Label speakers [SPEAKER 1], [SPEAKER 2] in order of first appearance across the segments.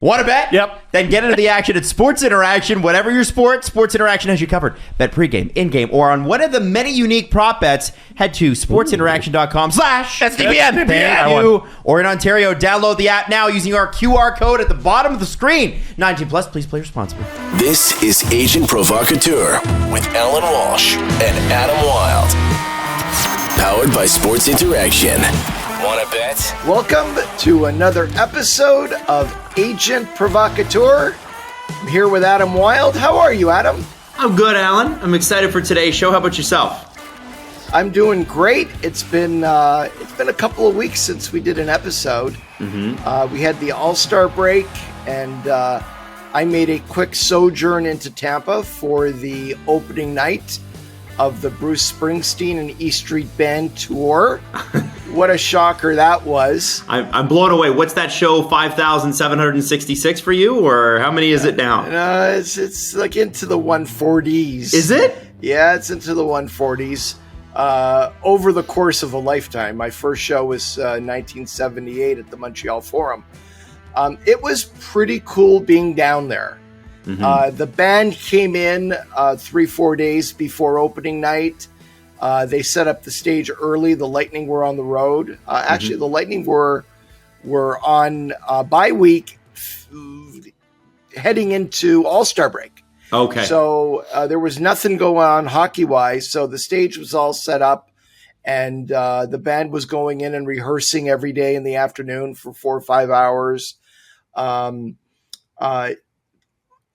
[SPEAKER 1] Want to bet?
[SPEAKER 2] Yep.
[SPEAKER 1] Then get into the action at Sports Interaction. Whatever your sport, Sports Interaction has you covered. Bet pregame, in-game, or on one of the many unique prop bets. Head to sportsinteraction.com/SDPN. Thank you. Or in Ontario, download the app now using our QR code at the bottom of the screen. 19 plus, please play responsibly.
[SPEAKER 3] This is Agent Provocateur with Allan Walsh and Adam Wylde. Powered by Sports Interaction. Want to bet?
[SPEAKER 4] Welcome to another episode of Agent Provocateur. I'm here with Adam Wylde. How are you, Adam?
[SPEAKER 1] I'm good, Allan. I'm excited for today's show. How about yourself?
[SPEAKER 4] I'm doing great. It's been a couple of weeks since we did an episode. We had the All-Star break, and I made a quick sojourn into Tampa for the opening night of the Bruce Springsteen and E Street Band tour. What a shocker that was.
[SPEAKER 1] I'm blown away. What's that show, 5,766 for you, or how many is it now?
[SPEAKER 4] It's like into the 140s.
[SPEAKER 1] Is it?
[SPEAKER 4] Yeah, it's into the 140s. Over the course of a lifetime. My first show was 1978 at the Montreal Forum. It was pretty cool being down there. The band came in 3-4 days before opening night. They set up the stage early. The Lightning were on the road. Actually, the Lightning were on bye week heading into All-Star break.
[SPEAKER 1] Okay.
[SPEAKER 4] So there was nothing going on hockey-wise. So the stage was all set up, and the band was going in and rehearsing every day in the afternoon for 4 or 5 hours.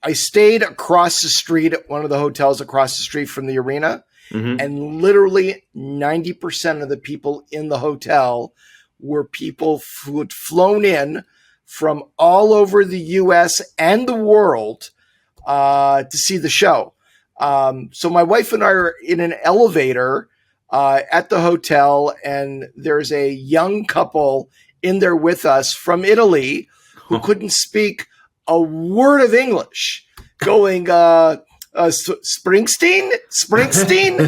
[SPEAKER 4] I stayed across the street at one of the hotels across the street from the arena. And literally 90% of the people in the hotel were people who had flown in from all over the U.S. and the world to see the show. So my wife and I are in an elevator at the hotel, and there's a young couple in there with us from Italy who couldn't speak a word of English, going, Springsteen?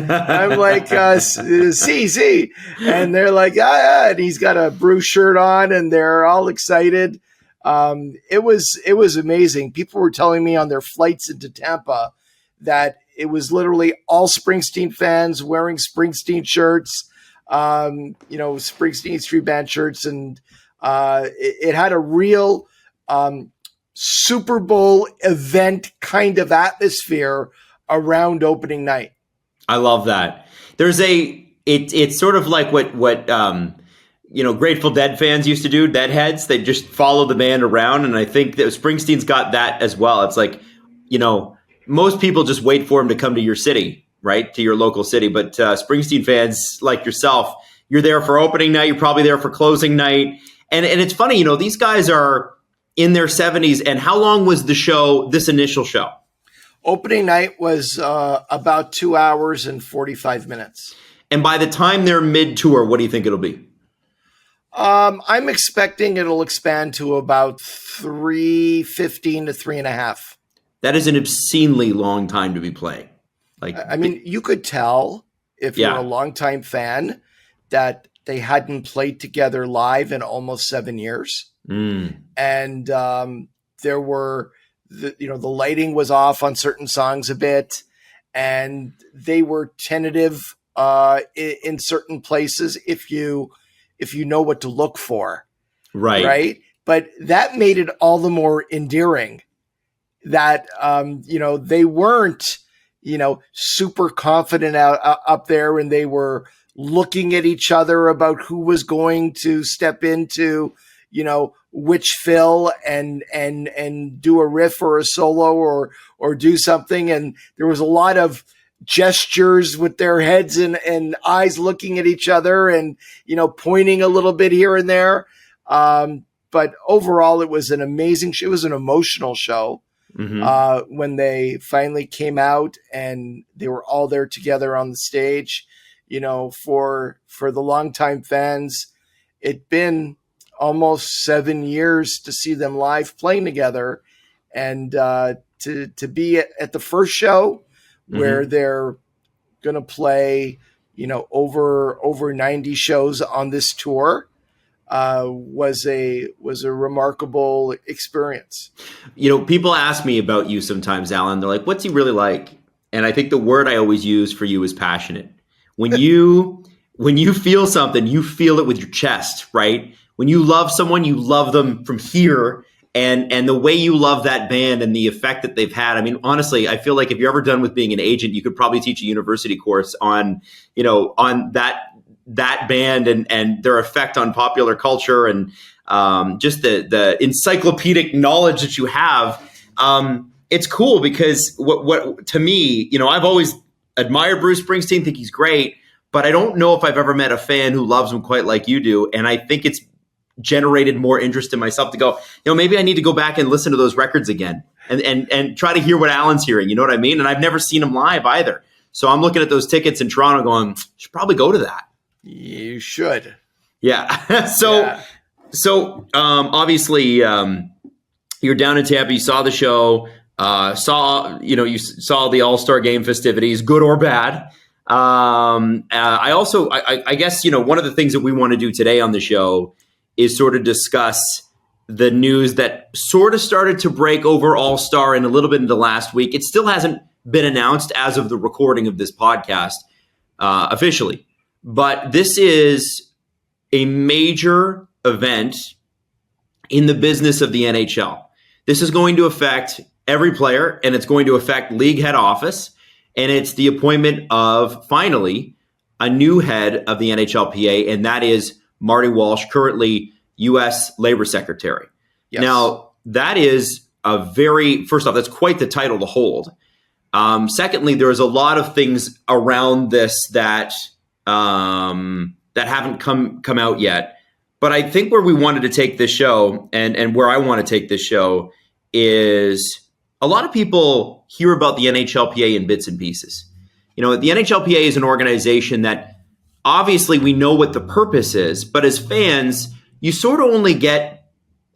[SPEAKER 4] I'm like, see. And they're like, yeah. And he's got a Bruce shirt on, and they're all excited. It was amazing. People were telling me on their flights into Tampa that it was literally all Springsteen fans wearing Springsteen shirts, Springsteen Street Band shirts. And it had a real Super Bowl event kind of atmosphere around opening night. I
[SPEAKER 1] love that. There's it's sort of like what Grateful Dead fans used to do, Deadheads. They just follow the band around, and I think that Springsteen's got that as well. It's like, most people just wait for him to come to your city, right? To your local city. But Springsteen fans like yourself, you're there for opening night, you're probably there for closing night. And it's funny, these guys are in their 70s. And how long was the show, this initial show?
[SPEAKER 4] Opening night was about 2 hours and 45 minutes.
[SPEAKER 1] And by the time they're mid-tour, what do you think it'll be?
[SPEAKER 4] I'm expecting it'll expand to about 3:15 to 3.5.
[SPEAKER 1] That is an obscenely long time to be playing.
[SPEAKER 4] You could tell if you're a longtime fan that they hadn't played together live in almost 7 years. And there were, the lighting was off on certain songs a bit, and they were tentative in certain places if you know what to look for. Right. But that made it all the more endearing that, they weren't, super confident up there, and they were looking at each other about who was going to step into, which fill and do a riff or a solo or do something. And there was a lot of gestures with their heads and eyes looking at each other and, pointing a little bit here and there. But overall, it was an amazing show. It was an emotional show. When they finally came out and they were all there together on the stage, for the longtime fans, it'd been almost 7 years to see them live playing together, and to be at the first show where they're going to play, over 90 shows on this tour. was a remarkable experience.
[SPEAKER 1] People ask me about you sometimes, Allan. They're like, "What's he really like?" And I think the word I always use for you is passionate. When you feel something, you feel it with your chest, right? When you love someone, you love them from here. And the way you love that band and the effect that they've had. I mean, honestly, I feel like if you're ever done with being an agent, you could probably teach a university course on that band and their effect on popular culture and just the encyclopedic knowledge that you have. It's cool because what to me, I've always admired Bruce Springsteen, think he's great, but I don't know if I've ever met a fan who loves him quite like you do. And I think it's generated more interest in myself to go, maybe I need to go back and listen to those records again and try to hear what Allan's hearing. You know what I mean? And I've never seen him live either. So I'm looking at those tickets in Toronto going, should probably go to that.
[SPEAKER 4] You should.
[SPEAKER 1] Yeah. So obviously you're down in Tampa, you saw the show, you saw the All-Star Game festivities, good or bad. I guess, one of the things that we want to do today on the show is sort of discuss the news that sort of started to break over All-Star and a little bit into last week. It still hasn't been announced as of the recording of this podcast officially. But this is a major event in the business of the NHL. This is going to affect every player, and it's going to affect league head office. And it's the appointment of, finally, a new head of the NHLPA, and that is Marty Walsh, currently U.S. Labor Secretary.
[SPEAKER 4] Yes.
[SPEAKER 1] Now, that is first off, that's quite the title to hold. Secondly, there's a lot of things around this that haven't come out yet. But I think where we wanted to take this show and where I want to take this show is a lot of people hear about the NHLPA in bits and pieces. The NHLPA is an organization that obviously we know what the purpose is, but as fans, you sort of only get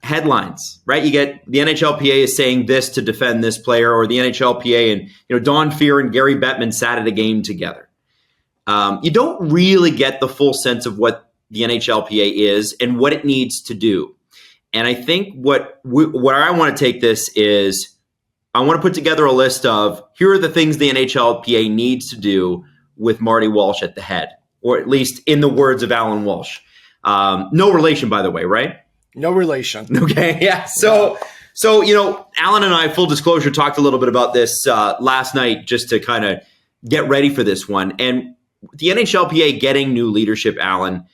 [SPEAKER 1] headlines, right? You get the NHLPA is saying this to defend this player, or the NHLPA and Don Fear and Gary Bettman sat at a game together. You don't really get the full sense of what the NHLPA is and what it needs to do. And I think where I want to take this is I want to put together a list of here are the things the NHLPA needs to do with Marty Walsh at the head, or at least in the words of Allan Walsh. No relation, by the way, right?
[SPEAKER 4] No relation.
[SPEAKER 1] Okay, yeah. So Allan and I, full disclosure, talked a little bit about this last night just to kind of get ready for this one. And the NHLPA getting new leadership, Allan,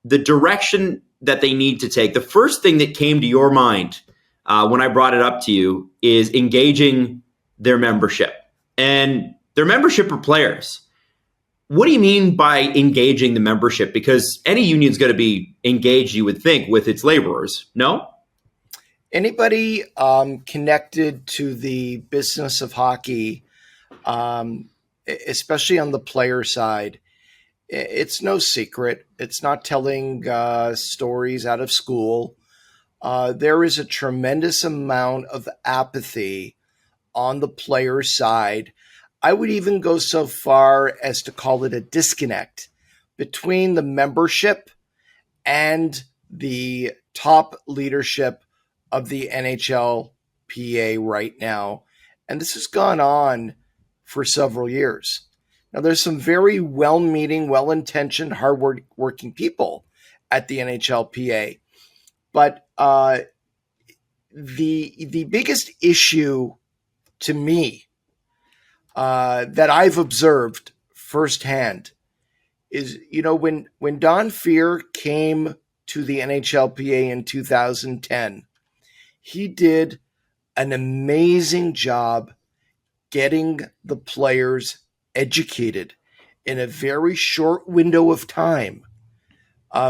[SPEAKER 1] the direction that they need to take, the first thing that came to your mind when I brought it up to you is engaging their membership. And their membership are players. What do you mean by engaging the membership? Because any union's going to be engaged, you would think, with its laborers, no?
[SPEAKER 4] Anybody connected to the business of hockey, especially on the player side, it's no secret. It's not telling stories out of school. There is a tremendous amount of apathy on the player side. I would even go so far as to call it a disconnect between the membership and the top leadership of the NHLPA right now. And this has gone on for several years. Now, there's some very well-meaning, well-intentioned, hard-working people at the NHLPA. But the biggest issue to me that I've observed firsthand is, when Don Fear came to the NHLPA in 2010, he did an amazing job getting the players educated in a very short window of time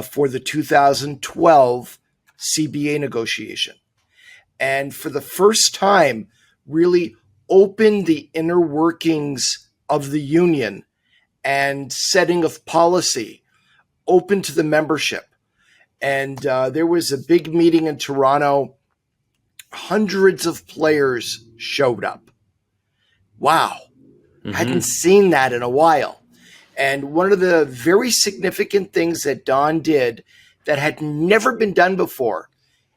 [SPEAKER 4] for the 2012 CBA negotiation. And for the first time, really opened the inner workings of the union and setting of policy open to the membership. And there was a big meeting in Toronto. Hundreds of players showed up. Wow. Mm-hmm. Hadn't seen that in a while. And one of the very significant things that Don did that had never been done before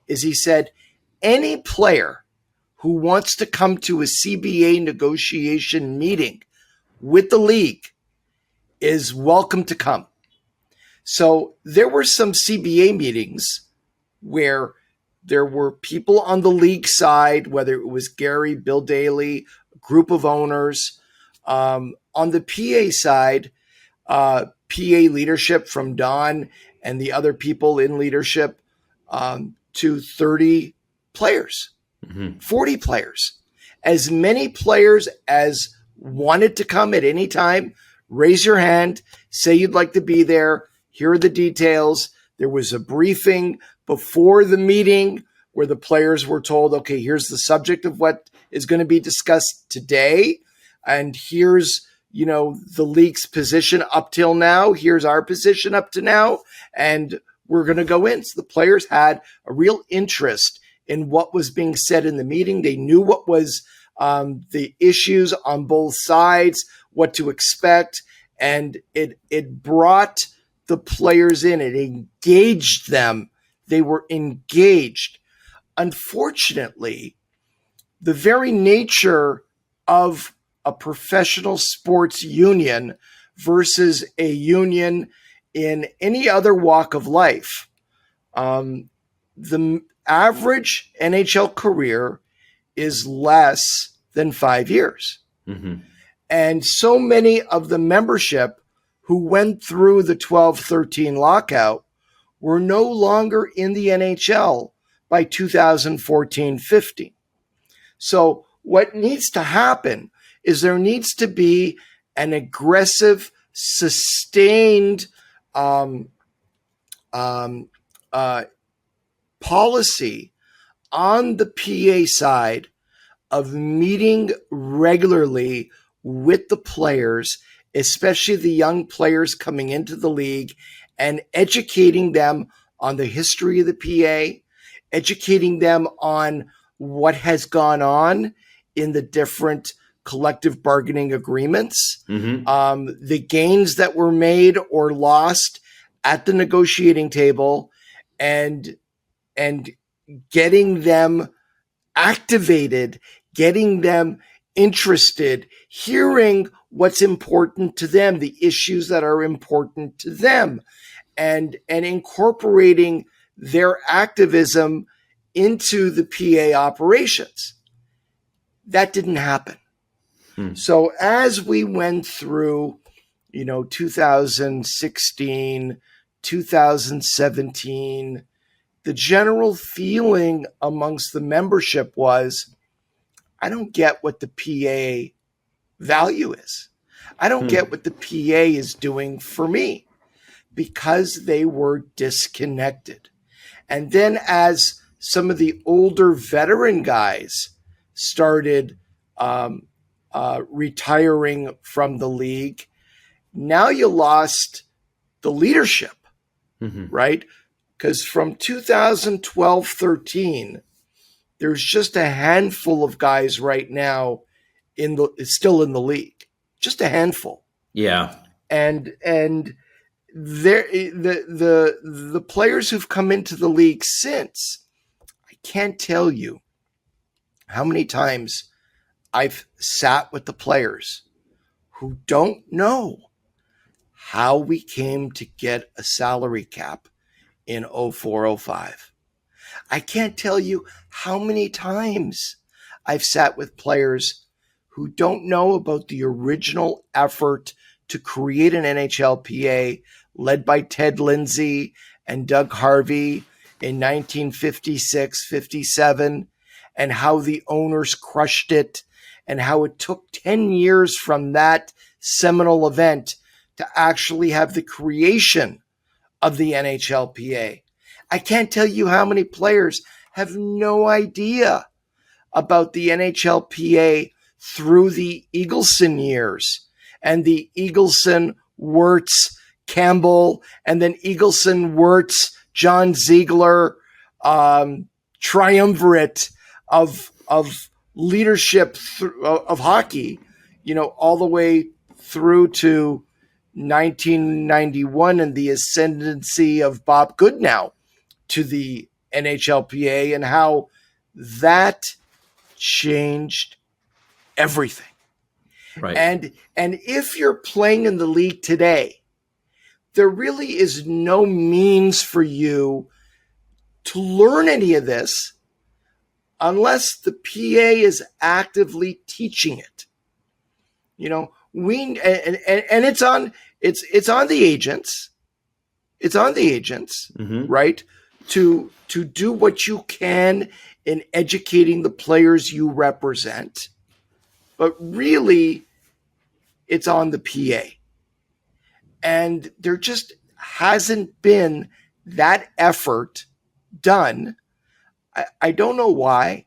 [SPEAKER 4] is he said, any player who wants to come to a CBA negotiation meeting with the league is welcome to come. So there were some CBA meetings where there were people on the league side, whether it was Gary, Bill Daly, a group of owners. On the PA side, PA leadership from Don and the other people in leadership, to 30 players, 40 players. As many players as wanted to come at any time, raise your hand, say you'd like to be there. Here are the details. There was a briefing before the meeting where the players were told, okay, here's the subject of what is going to be discussed today. And here's, the league's position up till now. Here's our position up to now. And we're going to go in. So the players had a real interest in what was being said in the meeting. They knew what was the issues on both sides, what to expect. And it brought the players in. It engaged them. They were engaged. Unfortunately, the very nature of a professional sports union versus a union in any other walk of life, the average NHL career is less than 5 years. Mm-hmm. And so many of the membership who went through the 12-13 lockout were no longer in the NHL by 2014-15. So what needs to happen is there needs to be an aggressive, sustained policy on the PA side of meeting regularly with the players, especially the young players coming into the league, and educating them on the history of the PA, educating them on what has gone on in the different collective bargaining agreements, the gains that were made or lost at the negotiating table, and getting them activated, getting them interested, hearing what's important to them, the issues that are important to them, and incorporating their activism into the PA operations. That didn't happen. So as we went through, 2016, 2017, the general feeling amongst the membership was, I don't get what the PA value is. I don't get what the PA is doing for me, because they were disconnected. And then as some of the older veteran guys started retiring from the league, now you lost the leadership, right? Because from 2012-13, there's just a handful of guys right now still in the league, just a handful.
[SPEAKER 1] Yeah.
[SPEAKER 4] And the players who've come into the league since, I can't tell you how many times I've sat with the players who don't know how we came to get a salary cap in 04-05. I can't tell you how many times I've sat with players who don't know about the original effort to create an NHLPA led by Ted Lindsay and Doug Harvey in 1956-57, and how the owners crushed it, and how it took 10 years from that seminal event to actually have the creation of the NHLPA. I can't tell you how many players have no idea about the NHLPA through the Eagleson years, and the Eagleson, Wirtz, Campbell, and then Eagleson, Wirtz, John Ziegler triumvirate of leadership of hockey, all the way through to 1991 and the ascendancy of Bob Goodnow to the NHLPA and how that changed everything.
[SPEAKER 1] Right.
[SPEAKER 4] And if you're playing in the league today, there really is no means for you to learn any of this unless the PA is actively teaching it. You know, and it's on the agents. It's on the agents, right? To do what you can in educating the players you represent. But really, it's on the PA. And there just hasn't been that effort done. I don't know why.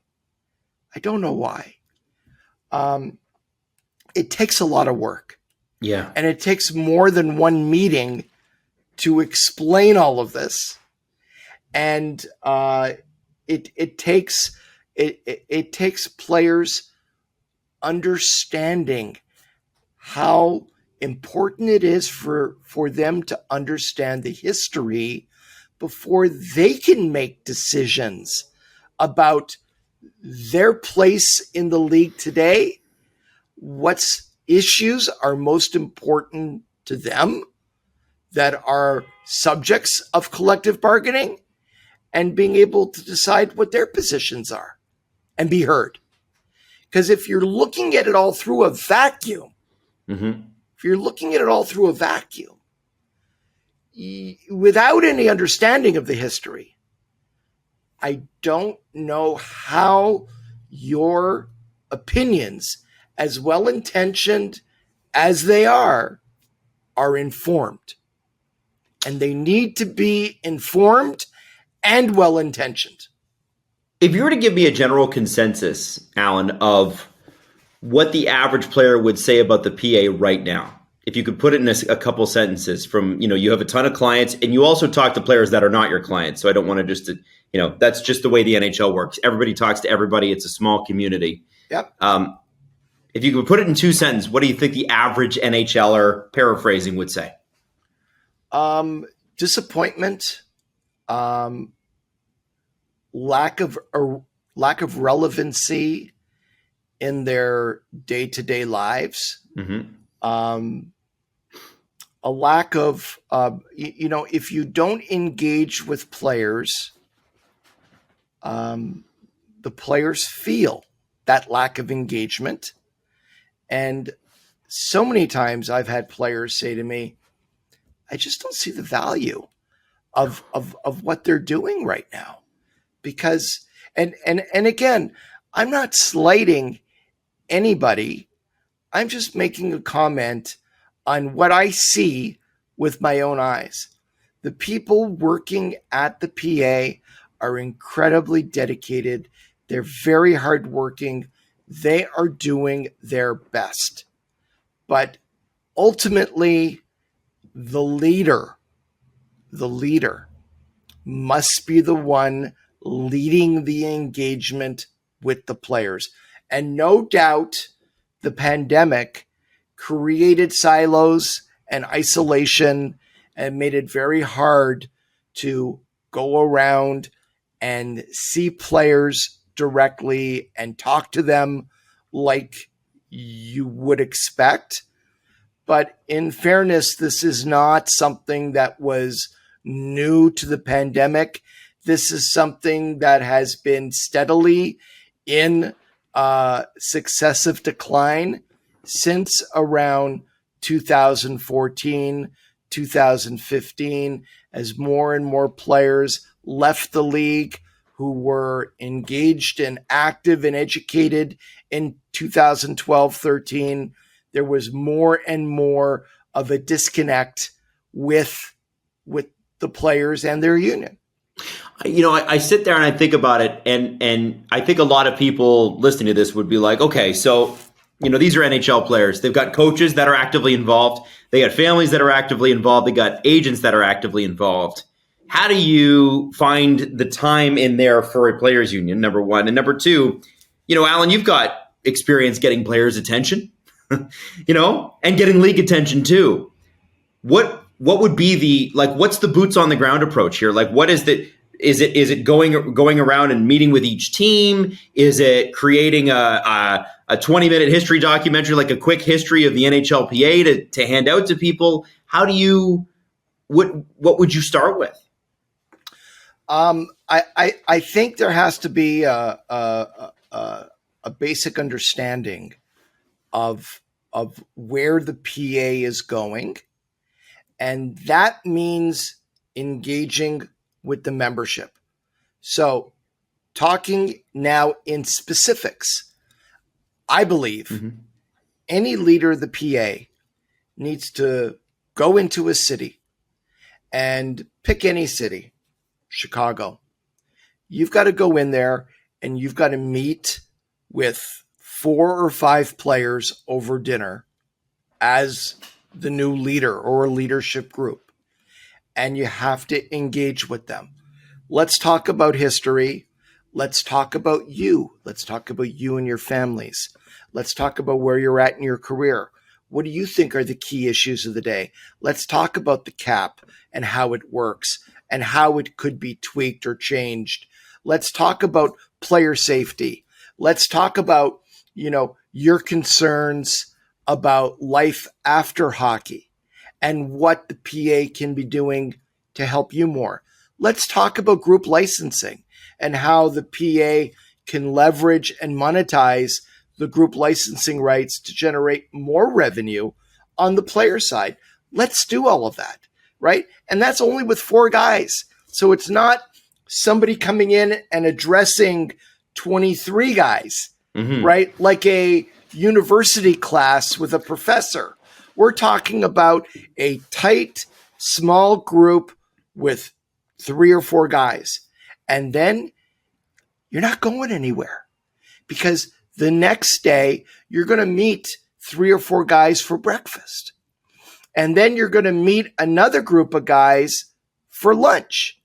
[SPEAKER 4] It takes a lot of work.
[SPEAKER 1] Yeah.
[SPEAKER 4] And it takes more than one meeting to explain all of this. And it takes players understanding how important it is for them to understand the history before they can make decisions about their place in the league today, what issues are most important to them that are subjects of collective bargaining, and being able to decide what their positions are and be heard. Because if you're looking at it all through a vacuum, without any understanding of the history, I don't know how your opinions, as well-intentioned as they are informed. And they need to be informed and well-intentioned.
[SPEAKER 1] If you were to give me a general consensus, Allan, of what the average player would say about the PA right now, if you could put it in a couple sentences from, you have a ton of clients and you also talk to players that are not your clients. So I don't want to just, that's just the way the NHL works. Everybody talks to everybody. It's a small community.
[SPEAKER 4] Yep.
[SPEAKER 1] If you could put it in 2 sentences, what do you think the average NHLer, paraphrasing, would say?
[SPEAKER 4] Disappointment, lack of relevancy in their day-to-day lives, a lack of, if you don't engage with players, the players feel that lack of engagement. And so many times I've had players say to me, I just don't see the value of what they're doing right now. Because, and again, I'm not slighting anybody. I'm just making a comment on what I see with my own eyes. The people working at the PA are incredibly dedicated. They're very hardworking. They are doing their best. But ultimately, the leader must be the one leading the engagement with the players. And no doubt the pandemic created silos and isolation and made it very hard to go around and see players directly and talk to them like you would expect. But in fairness, this is not something that was new to the pandemic. This is something that has been steadily in successive decline since around 2014, 2015, as more and more players left the league who were engaged and active and educated in 2012-13. There was more and more of a disconnect with the players and their union.
[SPEAKER 1] I sit there and I think about it, and I think a lot of people listening to this would be like, okay, so, these are NHL players. They've got coaches that are actively involved. They got families that are actively involved. They got agents that are actively involved. How do you find the time in there for a players union, number one? And number two, Allan, you've got experience getting players' attention, and getting league attention too. what would be the, like, what's the boots on the ground approach here? Like, what is the, is it going around and meeting with each team? Is it creating a 20-minute history documentary, like a quick history of the NHLPA to hand out to people? How do you, what would you start with?
[SPEAKER 4] I think there has to be a basic understanding of where the PA is going, and that means engaging with the membership. So, talking now in specifics, I believe any leader of the PA needs to go into a city and pick any city. Chicago. You've got to go in there and you've got to meet with 4 or 5 players over dinner as the new leader or a leadership group. And you have to engage with them. Let's talk about history. Let's talk about you. Let's talk about you and your families. Let's talk about where you're at in your career. What do you think are the key issues of the day? Let's talk about the cap and how it works and how it could be tweaked or changed. Let's talk about player safety. Let's talk about, your concerns about life after hockey and what the PA can be doing to help you more. Let's talk about group licensing and how the PA can leverage and monetize the group licensing rights to generate more revenue on the player side. Let's do all of that. Right? And that's only with 4 guys. So it's not somebody coming in and addressing 23 guys, right? Like a university class with a professor. We're talking about a tight, small group with 3 or 4 guys. And then you're not going anywhere because the next day you're going to meet 3 or 4 guys for breakfast. And then you're going to meet another group of guys for lunch.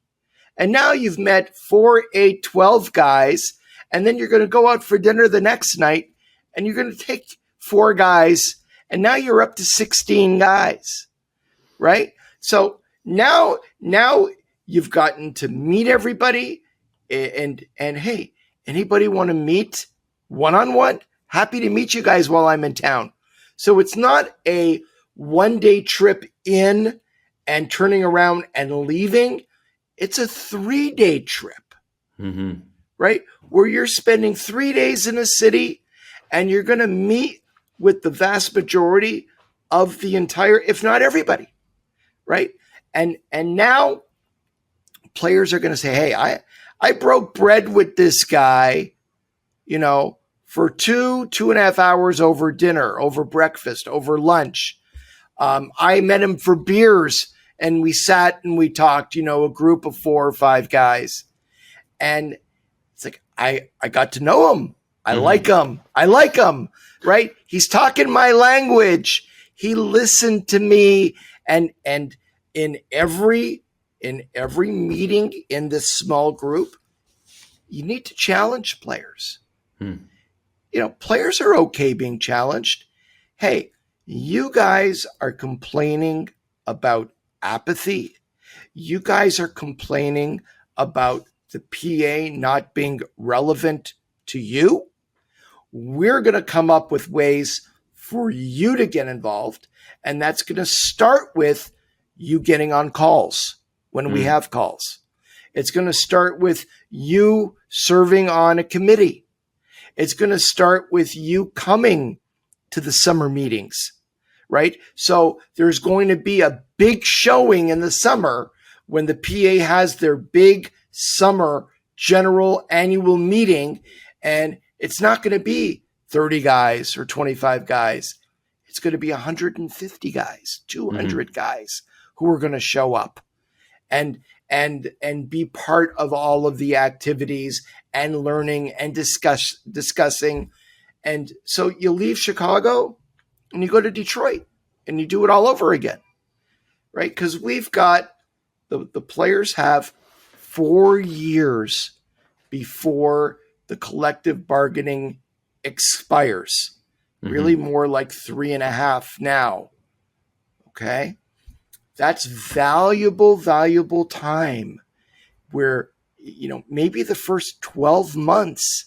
[SPEAKER 4] And now you've met 4, 8, 12 guys. And then you're going to go out for dinner the next night. And you're going to take 4 guys. And now you're up to 16 guys. Right? So now you've gotten to meet everybody. And hey, anybody want to meet one-on-one? Happy to meet you guys while I'm in town. So it's not a one-day trip in and turning around and leaving. It's a 3-day trip, right? Where you're spending 3 days in a city and you're going to meet with the vast majority of the entire, if not everybody, right? And now players are going to say, hey, I broke bread with this guy, for 2.5 hours over dinner, over breakfast, over lunch. I met him for beers and we sat and we talked, a group of 4 or 5 guys. And it's like, I got to know him. I like him. Right? He's talking my language. He listened to me. And in every meeting in this small group, you need to challenge players. Players are okay being challenged. Hey, you guys are complaining about apathy. You guys are complaining about the PA not being relevant to you. We're going to come up with ways for you to get involved. And that's going to start with you getting on calls when we have calls. It's going to start with you serving on a committee. It's going to start with you coming to the summer meetings, right? So there's going to be a big showing in the summer when the PA has their big summer general annual meeting, and it's not going to be 30 guys or 25 guys. It's going to be 150 guys, 200 guys who are going to show up and be part of all of the activities and learning and discussing. And so you leave Chicago and you go to Detroit and you do it all over again, right? Because we've got the players have 4 years before the collective bargaining expires. Really more like 3.5 now. Okay. That's valuable time where, maybe the first 12 months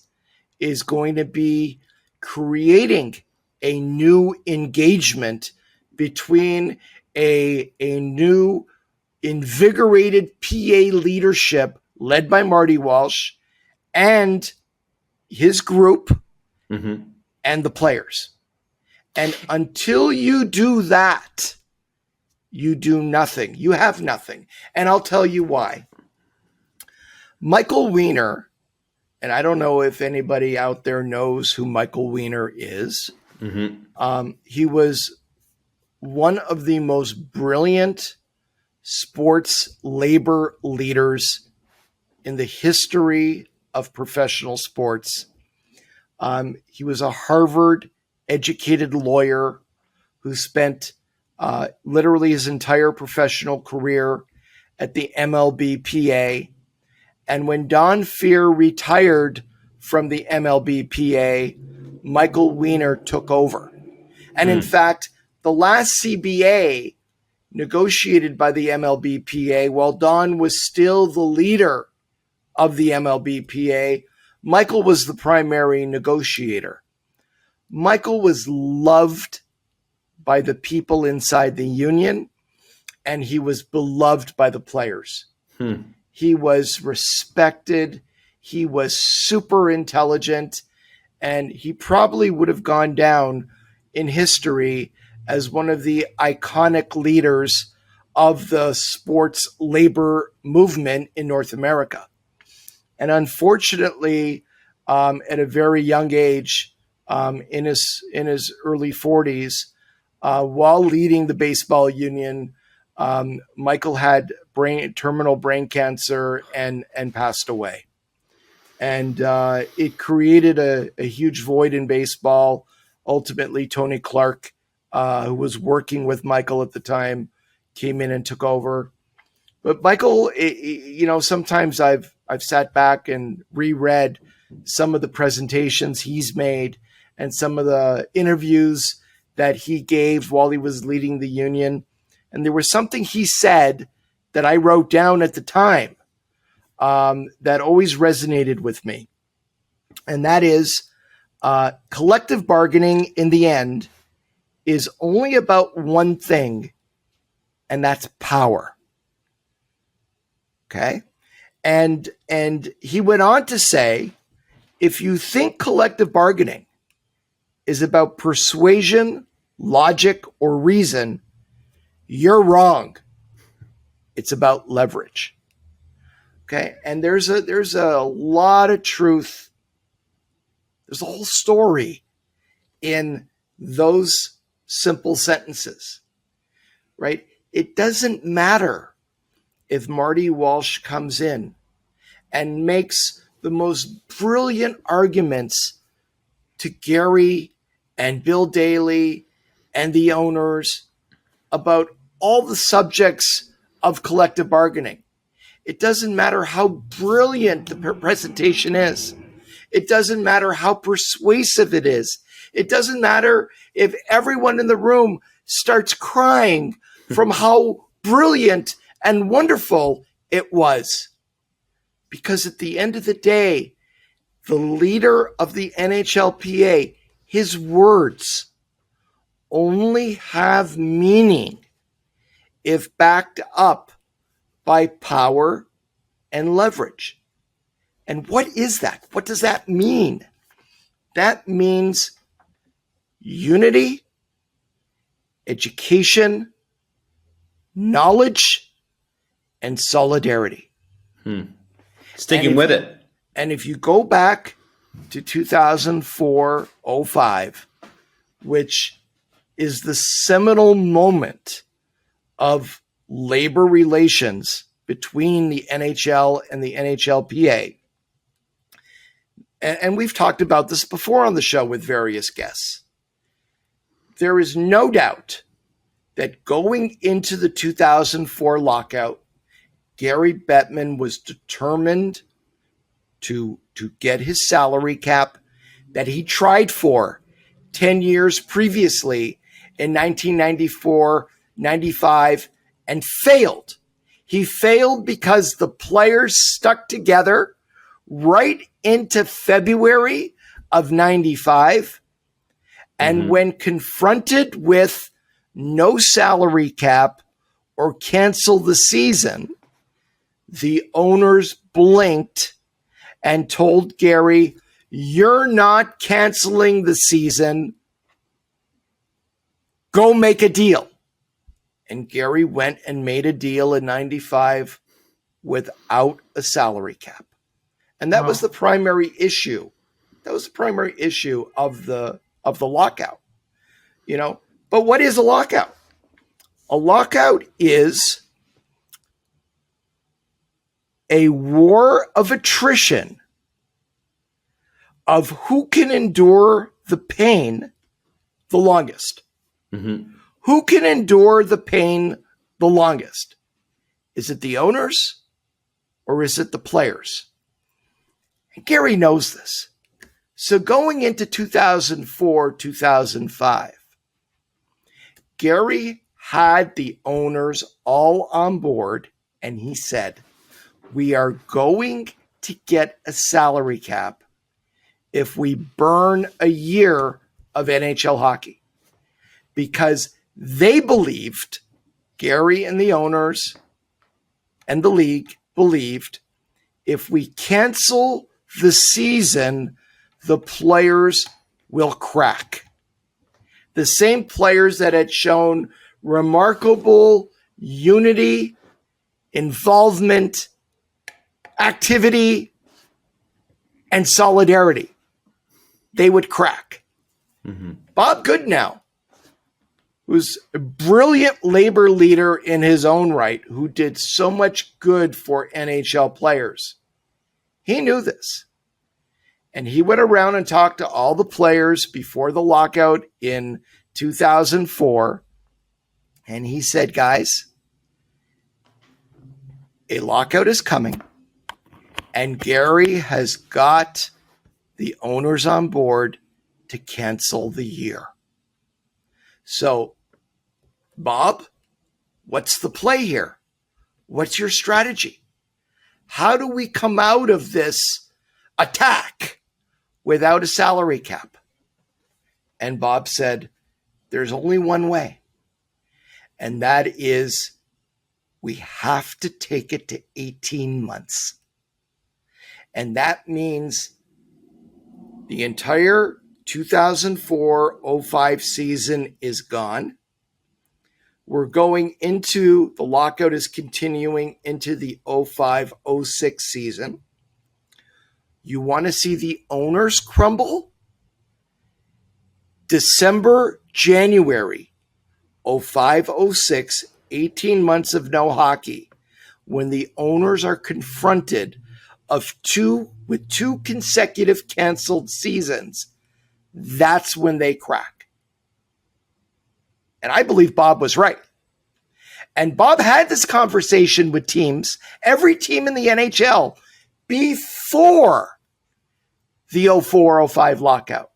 [SPEAKER 4] is going to be creating a new engagement between a new invigorated PA leadership led by Marty Walsh and his group and the players. And until you do that, you do nothing. You have nothing. And I'll tell you why. Michael Weiner, and I don't know if anybody out there knows who Michael Weiner is. He was one of the most brilliant sports labor leaders in the history of professional sports. He was a Harvard-educated lawyer who spent literally his entire professional career at the MLBPA. And when Don Fehr retired from the MLBPA, Michael Weiner took over. And in fact, the last CBA negotiated by the MLBPA, while Don was still the leader of the MLBPA, Michael was the primary negotiator. Michael was loved by the people inside the union, and he was beloved by the players. He was respected. He was super intelligent, and he probably would have gone down in history as one of the iconic leaders of the sports labor movement in North America. And unfortunately, at a very young age, in his early 40s, while leading the baseball union, Michael had terminal brain cancer and passed away. And it created a huge void in baseball. Ultimately, Tony Clark, who was working with Michael at the time, came in and took over. But Michael, sometimes I've sat back and reread some of the presentations he's made and some of the interviews that he gave while he was leading the union. And there was something he said that I wrote down at the time that always resonated with me. And that is collective bargaining in the end is only about one thing, and that's power. Okay? And he went on to say, if you think collective bargaining is about persuasion, logic, or reason, you're wrong. It's about leverage. Okay? And there's a lot of truth. There's a whole story in those simple sentences, right? It doesn't matter if Marty Walsh comes in and makes the most brilliant arguments to Gary and Bill Daly and the owners about all the subjects of collective bargaining. It doesn't matter how brilliant the presentation is. It doesn't matter how persuasive it is. It doesn't matter if everyone in the room starts crying from how brilliant and wonderful it was. Because at the end of the day, the leader of the NHLPA, his words only have meaning if backed up by power and leverage. And what is that? What does that mean? That means unity, education, knowledge, and solidarity.
[SPEAKER 1] Sticking with it.
[SPEAKER 4] And if you go back to 2004-05, which is the seminal moment of labor relations between the NHL and the NHLPA, and we've talked about this before on the show with various guests, there is no doubt that going into the 2004 lockout, Gary Bettman was determined to get his salary cap that he tried for 10 years previously in 1994, 95, and failed. He failed because the players stuck together right into February of 95. And when confronted with no salary cap or cancel the season, the owners blinked and told Gary, "You're not canceling the season. Go make a deal." And Gary went and made a deal in 95 without a salary cap. And that was the primary issue. That was the primary issue of the lockout. You know, but what is a lockout? A lockout is a war of attrition of who can endure the pain the longest. Who can endure the pain the longest? Is it the owners or is it the players? And Gary knows this. So going into 2004, 2005, Gary had the owners all on board, and he said, "We are going to get a salary cap if we burn a year of NHL hockey." Because they believed, Gary and the owners and the league believed, if we cancel the season, the players will crack. The same players that had shown remarkable unity, involvement, activity, and solidarity, they would crack. Bob Goodenow, who's a brilliant labor leader in his own right, who did so much good for NHL players, he knew this. And he went around and talked to all the players before the lockout in 2004. And he said, "Guys, a lockout is coming. And Gary has got the owners on board to cancel the year. So, Bob, what's the play here? What's your strategy? How do we come out of this attack without a salary cap?" And Bob said, "There's only one way. And that is we have to take it to 18 months. And that means the entire 2004-05 season is gone. We're going into, the lockout is continuing into the 05-06 season. You want to see the owners crumble? December, January, 05-06, 18 months of no hockey, when the owners are confronted with two consecutive canceled seasons, that's when they crack." And I believe Bob was right. And Bob had this conversation with teams, every team in the NHL, before the 04-05 lockout.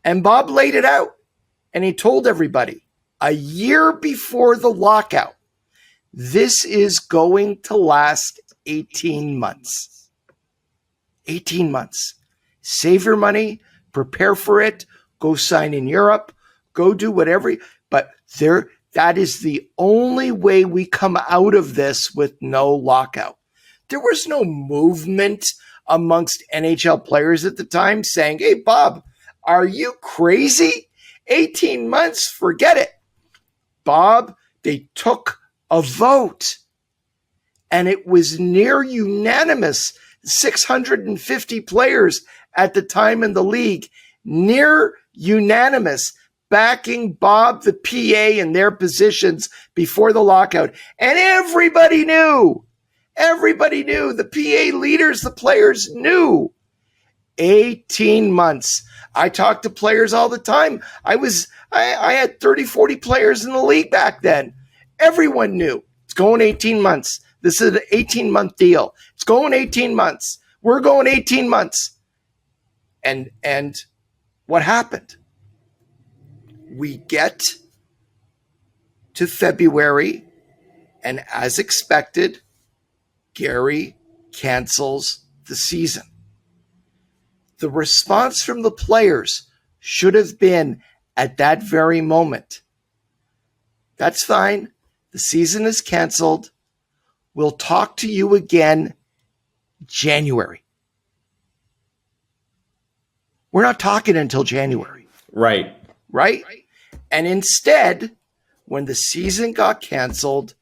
[SPEAKER 4] And Bob laid it out. And he told everybody, a year before the lockout, this is going to last 18 months. 18 months. Save your money, prepare for it, go sign in Europe, go do whatever. But that is the only way we come out of this with no lockout. There was no movement amongst NHL players at the time saying, "Hey, Bob, are you crazy? 18 months, forget it." Bob, they took a vote, and it was near unanimous. 650 players at the time in the league, near unanimous, backing Bob, the PA, in their positions before the lockout. And everybody knew, the PA leaders, the players knew. 18 months. I talked to players all the time. I had 30, 40 players in the league back then. Everyone knew it's going 18 months. This is an 18-month deal. It's going 18 months. We're going 18 months. And what happened? We get to February And as expected, Gary cancels the season. The response from the players should have been at that very moment, that's fine. The season is canceled. We'll talk to you again January. We're not talking until January.
[SPEAKER 1] Right.
[SPEAKER 4] Right? And instead, when the season got canceled,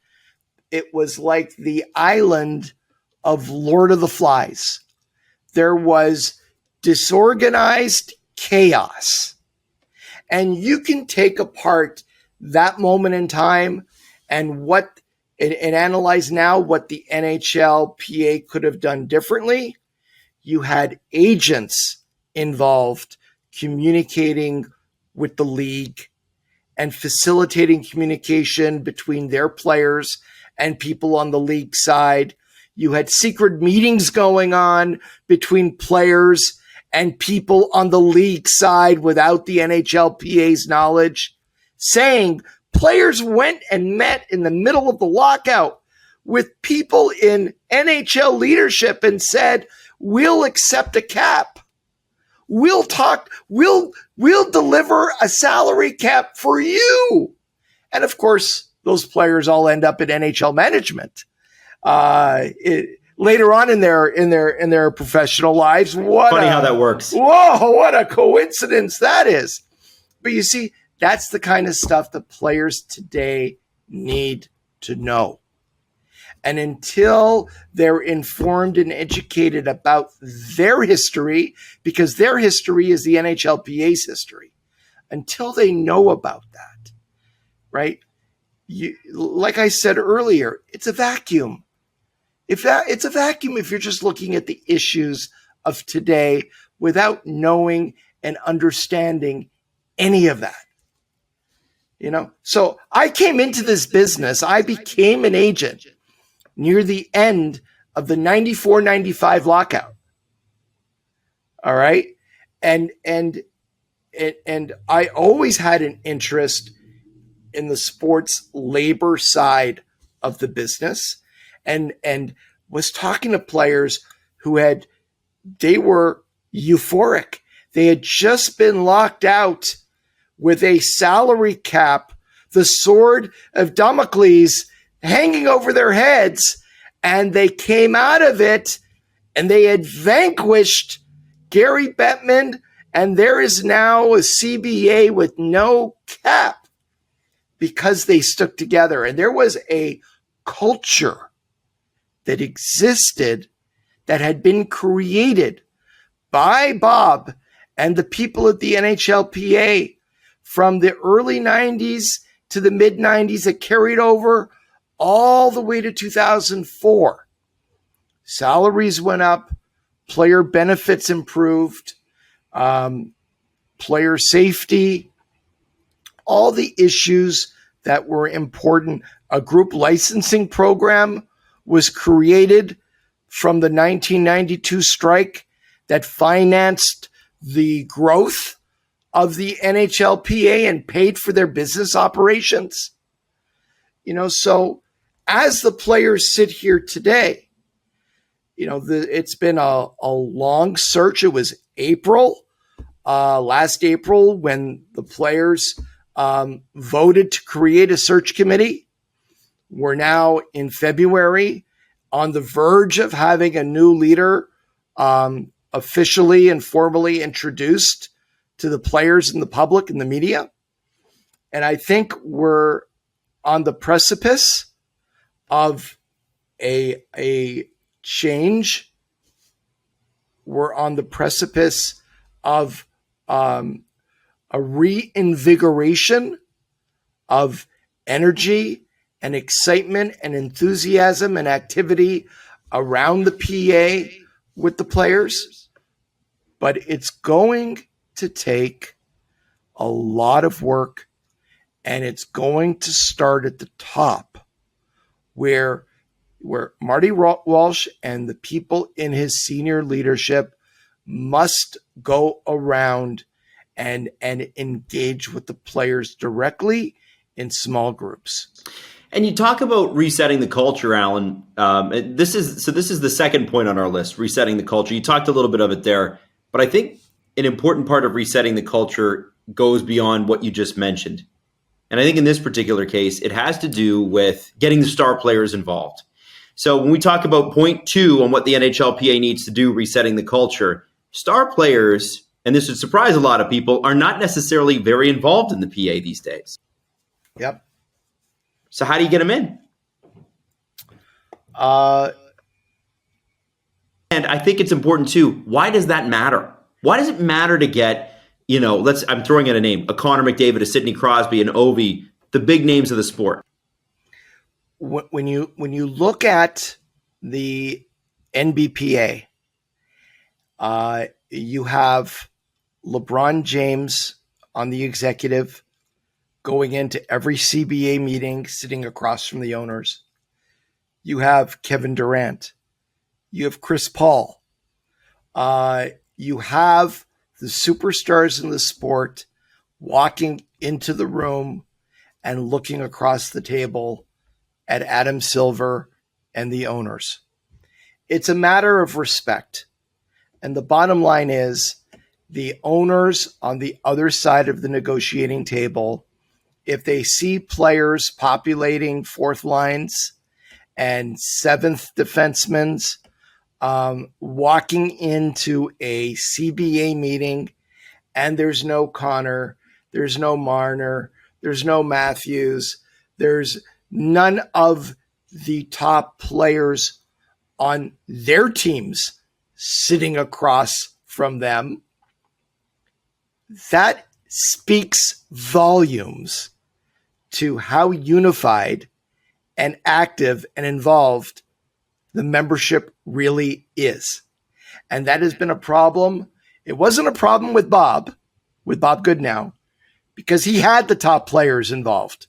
[SPEAKER 4] it was like the island of Lord of the Flies. There was disorganized chaos. And you can take apart that moment in time and analyze now what the NHLPA could have done differently. You had agents involved communicating with the league and facilitating communication between their players and people on the league side. You had secret meetings going on between players and people on the league side without the NHLPA's knowledge, saying players went and met in the middle of the lockout with people in NHL leadership and said, we'll accept a cap. We'll deliver a salary cap for you. And of course, those players all end up in NHL management. Later on in their professional lives.
[SPEAKER 1] Funny how that works.
[SPEAKER 4] Whoa, what a coincidence that is. But you see, that's the kind of stuff that players today need to know. And until they're informed and educated about their history, because their history is the NHLPA's history, until they know about that, right? Like I said earlier, it's a vacuum. It's a vacuum if you're just looking at the issues of today without knowing and understanding any of that. You know, so I came into this business, I became an agent near the end of the 94-95 lockout. All right. And I always had an interest in the sports labor side of the business and was talking to players who they were euphoric. They had just been locked out with a salary cap, the sword of Damocles hanging over their heads, and they came out of it and they had vanquished Gary Bettman, and there is now a CBA with no cap because they stuck together. And there was a culture that existed that had been created by Bob and the people at the NHLPA from the early 90s to the mid 90s that carried over all the way to 2004. Salaries went up, player benefits improved, player safety, all the issues that were important. A group licensing program was created from the 1992 strike that financed the growth of the NHLPA and paid for their business operations. You know, so as the players sit here today, you know, it's been a long search. It was last April, when the players voted to create a search committee. We're now in February, on the verge of having a new leader officially and formally introduced to the players and the public and the media. And I think we're on the precipice of a change. We're on the precipice of a reinvigoration of energy and excitement and enthusiasm and activity around the PA with the players. But it's going to take a lot of work, and it's going to start at the top where Marty Walsh and the people in his senior leadership must go around and engage with the players directly in small groups.
[SPEAKER 1] And you talk about resetting the culture, Allan. This is the second point on our list, resetting the culture. You talked a little bit of it there, but I think an important part of resetting the culture goes beyond what you just mentioned. And I think in this particular case, it has to do with getting the star players involved. So when we talk about point 2 on what the NHLPA needs to do, resetting the culture, star players, and this would surprise a lot of people, are not necessarily very involved in the PA these days.
[SPEAKER 4] Yep.
[SPEAKER 1] So how do you get them in? And I think it's important too. Why does that matter? Why does it matter to get, I'm throwing in a name, a Connor McDavid, a Sidney Crosby, an Ovi, the big names of the sport?
[SPEAKER 4] When you look at the NBPA, you have LeBron James on the executive, going into every CBA meeting, sitting across from the owners. You have Kevin Durant. You have Chris Paul. You have the superstars in the sport walking into the room and looking across the table at Adam Silver and the owners. It's a matter of respect. And the bottom line is the owners on the other side of the negotiating table, if they see players populating fourth lines and seventh defensemen walking into a CBA meeting, and there's no Connor, there's no Marner, there's no Matthews, there's none of the top players on their teams sitting across from them, that speaks volumes to how unified and active and involved the membership really is. And that has been a problem. It wasn't a problem with Bob Goodnow, because he had the top players involved.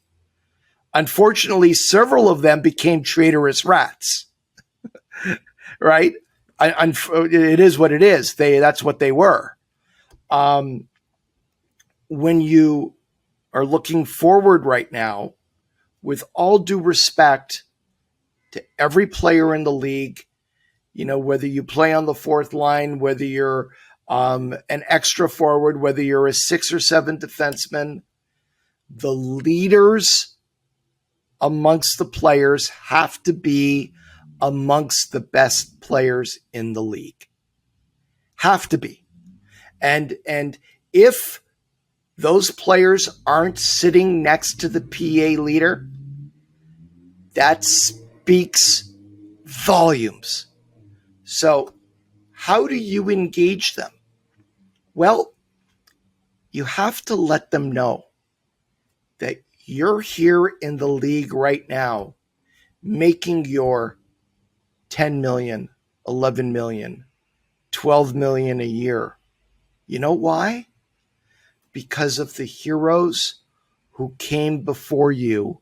[SPEAKER 4] Unfortunately, several of them became traitorous rats, right? It is what it is. That's what they were. When you are looking forward right now, with all due respect to every player in the league, whether you play on the fourth line, whether you're an extra forward, whether you're a 6 or 7 defenseman, the leaders amongst the players have to be amongst the best players in the league. Have to be. And if those players aren't sitting next to the PA leader, that speaks volumes. So how do you engage them? Well, you have to let them know that you're here in the league right now making your 10 million, 11 million, 12 million a year. You know why? Because of the heroes who came before you,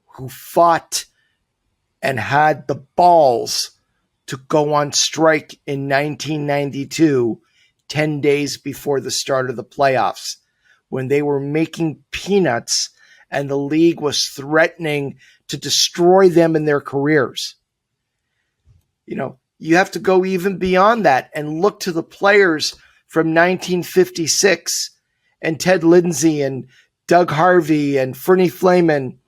[SPEAKER 4] who fought and had the balls to go on strike in 1992, 10 days before the start of the playoffs, when they were making peanuts and the league was threatening to destroy them in their careers. You have to go even beyond that and look to the players from 1956 and Ted Lindsay and Doug Harvey and Fernie Flaman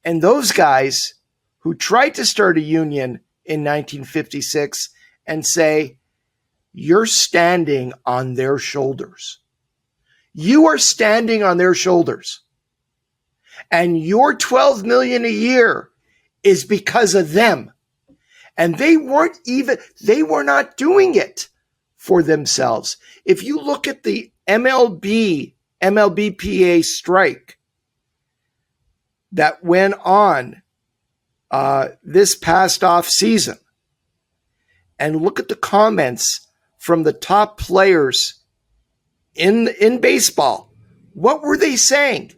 [SPEAKER 4] and those guys who tried to start a union in 1956 and say, you're standing on their shoulders. You are standing on their shoulders. And your 12 million a year is because of them. And they were not doing it for themselves. If you look at the MLBPA strike that went on this past off season, and look at the comments from the top players in baseball, what were they saying?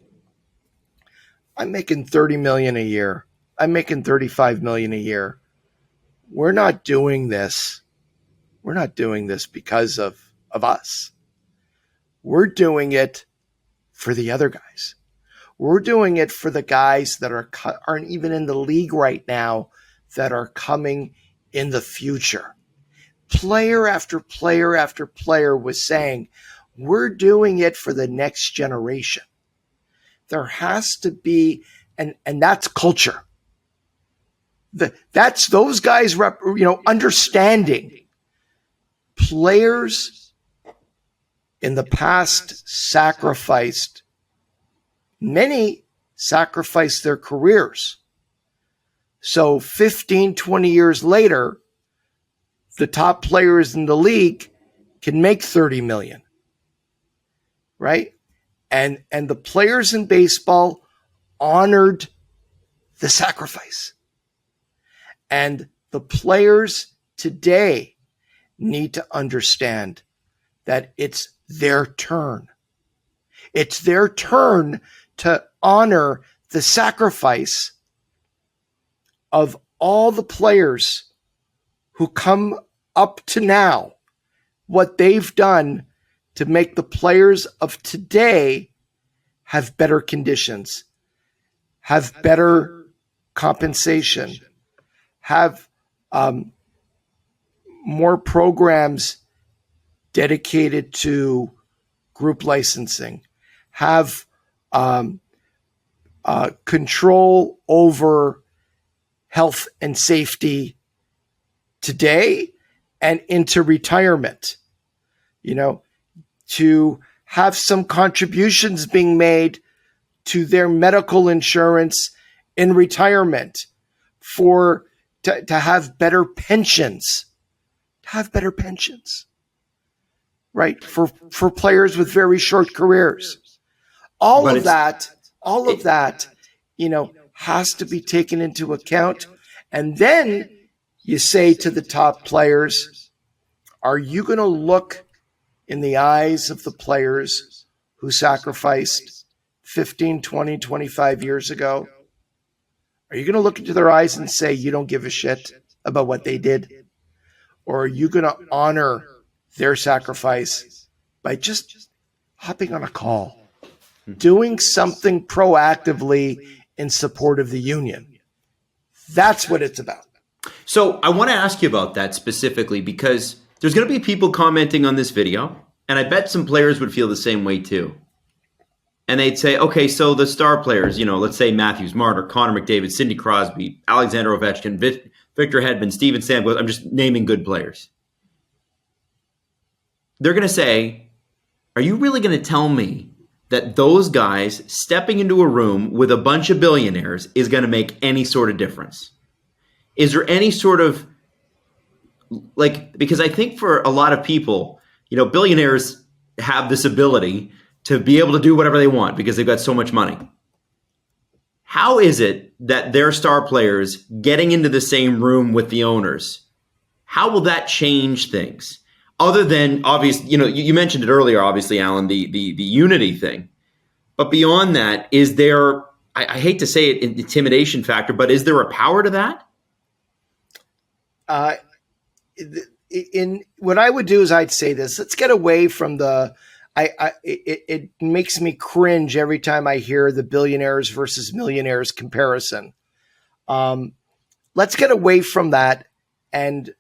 [SPEAKER 4] I'm making 30 million a year. I'm making 35 million a year. We're not doing this. We're not doing this because of us. We're doing it for the other guys. We're doing it for the guys that aren't even in the league right now that are coming in the future. Player after player after player was saying, we're doing it for the next generation. There has to be, and that's culture. That's those guys, understanding. Players in the past sacrificed, many sacrificed their careers. So 15, 20 years later, the top players in the league can make 30 million, right? And the players in baseball honored the sacrifice. And the players today need to understand that it's their turn. It's their turn to honor the sacrifice of all the players who come up to now, what they've done to make the players of today have better conditions, have better compensation, have more programs dedicated to group licensing, have control over health and safety today and into retirement, to have some contributions being made to their medical insurance in retirement to have better pensions, right? For players with very short careers. All of that, has to be taken into account. And then you say to the top players, are you going to look in the eyes of the players who sacrificed 15, 20, 25 years ago? Are you going to look into their eyes and say you don't give a shit about what they did? Or are you going to honor their sacrifice by just hopping on a call, doing something proactively in support of the union? That's what it's about.
[SPEAKER 1] So I want to ask you about that specifically because there's going to be people commenting on this video, and I bet some players would feel the same way too. And they'd say, okay, so the star players, let's say Matthews, Marner, Connor McDavid, Sidney Crosby, Alexander Ovechkin, Victor Hedman, Steven Stamkos, I'm just naming good players. They're going to say, are you really going to tell me that those guys stepping into a room with a bunch of billionaires is going to make any sort of difference? Is there any sort of, because I think for a lot of people, billionaires have this ability to be able to do whatever they want because they've got so much money. How is it that their star players getting into the same room with the owners, how will that change things? Other than, obviously, you mentioned it earlier, obviously, Allan, the unity thing. But beyond that, is there, I hate to say it, an intimidation factor, but is there a power to that?
[SPEAKER 4] In what I would do is I'd say this: let's get away from it makes me cringe every time I hear the billionaires versus millionaires comparison. Let's get away from that and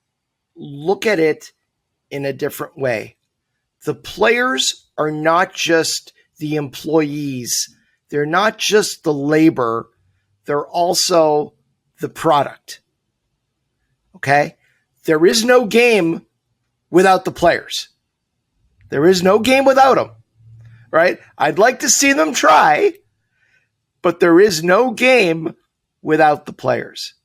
[SPEAKER 4] look at it in a different way. The players are not just the employees. They're not just the labor. They're also the product. Okay? There is no game without the players. There is no game without them, right? I'd like to see them try, but there is no game without the players.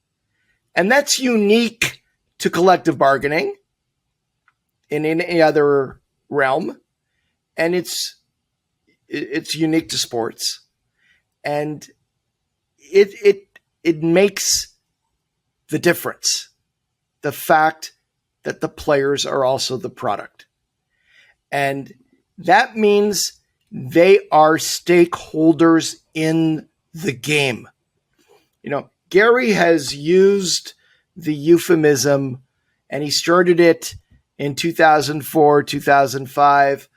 [SPEAKER 4] And that's unique to collective bargaining in any other realm. And it's unique to sports. And it makes the difference. The fact that the players are also the product. And that means they are stakeholders in the game. Gary has used the euphemism, and he started it in 2004, 2005.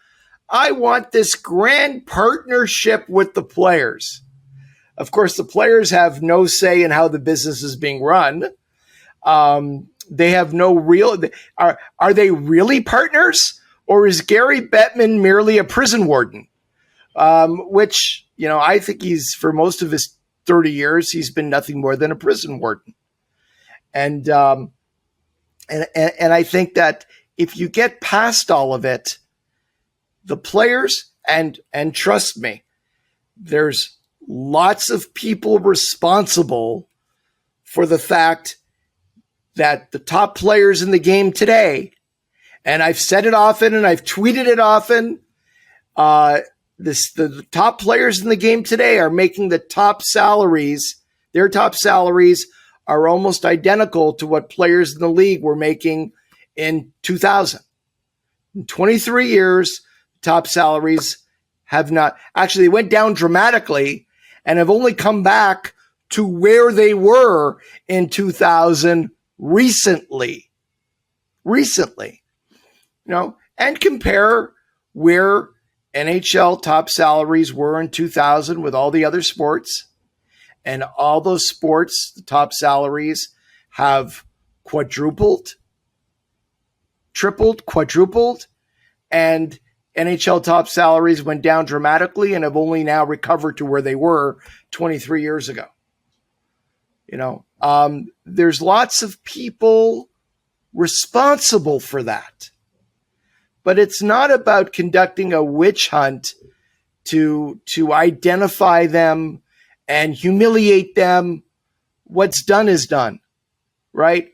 [SPEAKER 4] I want this grand partnership with the players. Of course, the players have no say in how the business is being run. They have no real. Are they really partners, or is Gary Bettman merely a prison warden? Which, I think for most of his 30 years, he's been nothing more than a prison warden. And I think that if you get past all of it, the players, and trust me, there's lots of people responsible for the fact that the top players in the game today, and I've said it often and I've tweeted it often, the top players in the game today are making the top salaries. Their top salaries are almost identical to what players in the league were making in 2000. In 23 years, top salaries have not, actually, they went down dramatically and have only come back to where they were in 2000 recently, and compare where NHL top salaries were in 2000 with all the other sports. And all those sports, the top salaries have quadrupled, tripled, quadrupled, and NHL top salaries went down dramatically and have only now recovered to where they were 23 years ago. There's lots of people responsible for that. But it's not about conducting a witch hunt to identify them and humiliate them. What's done is done, right?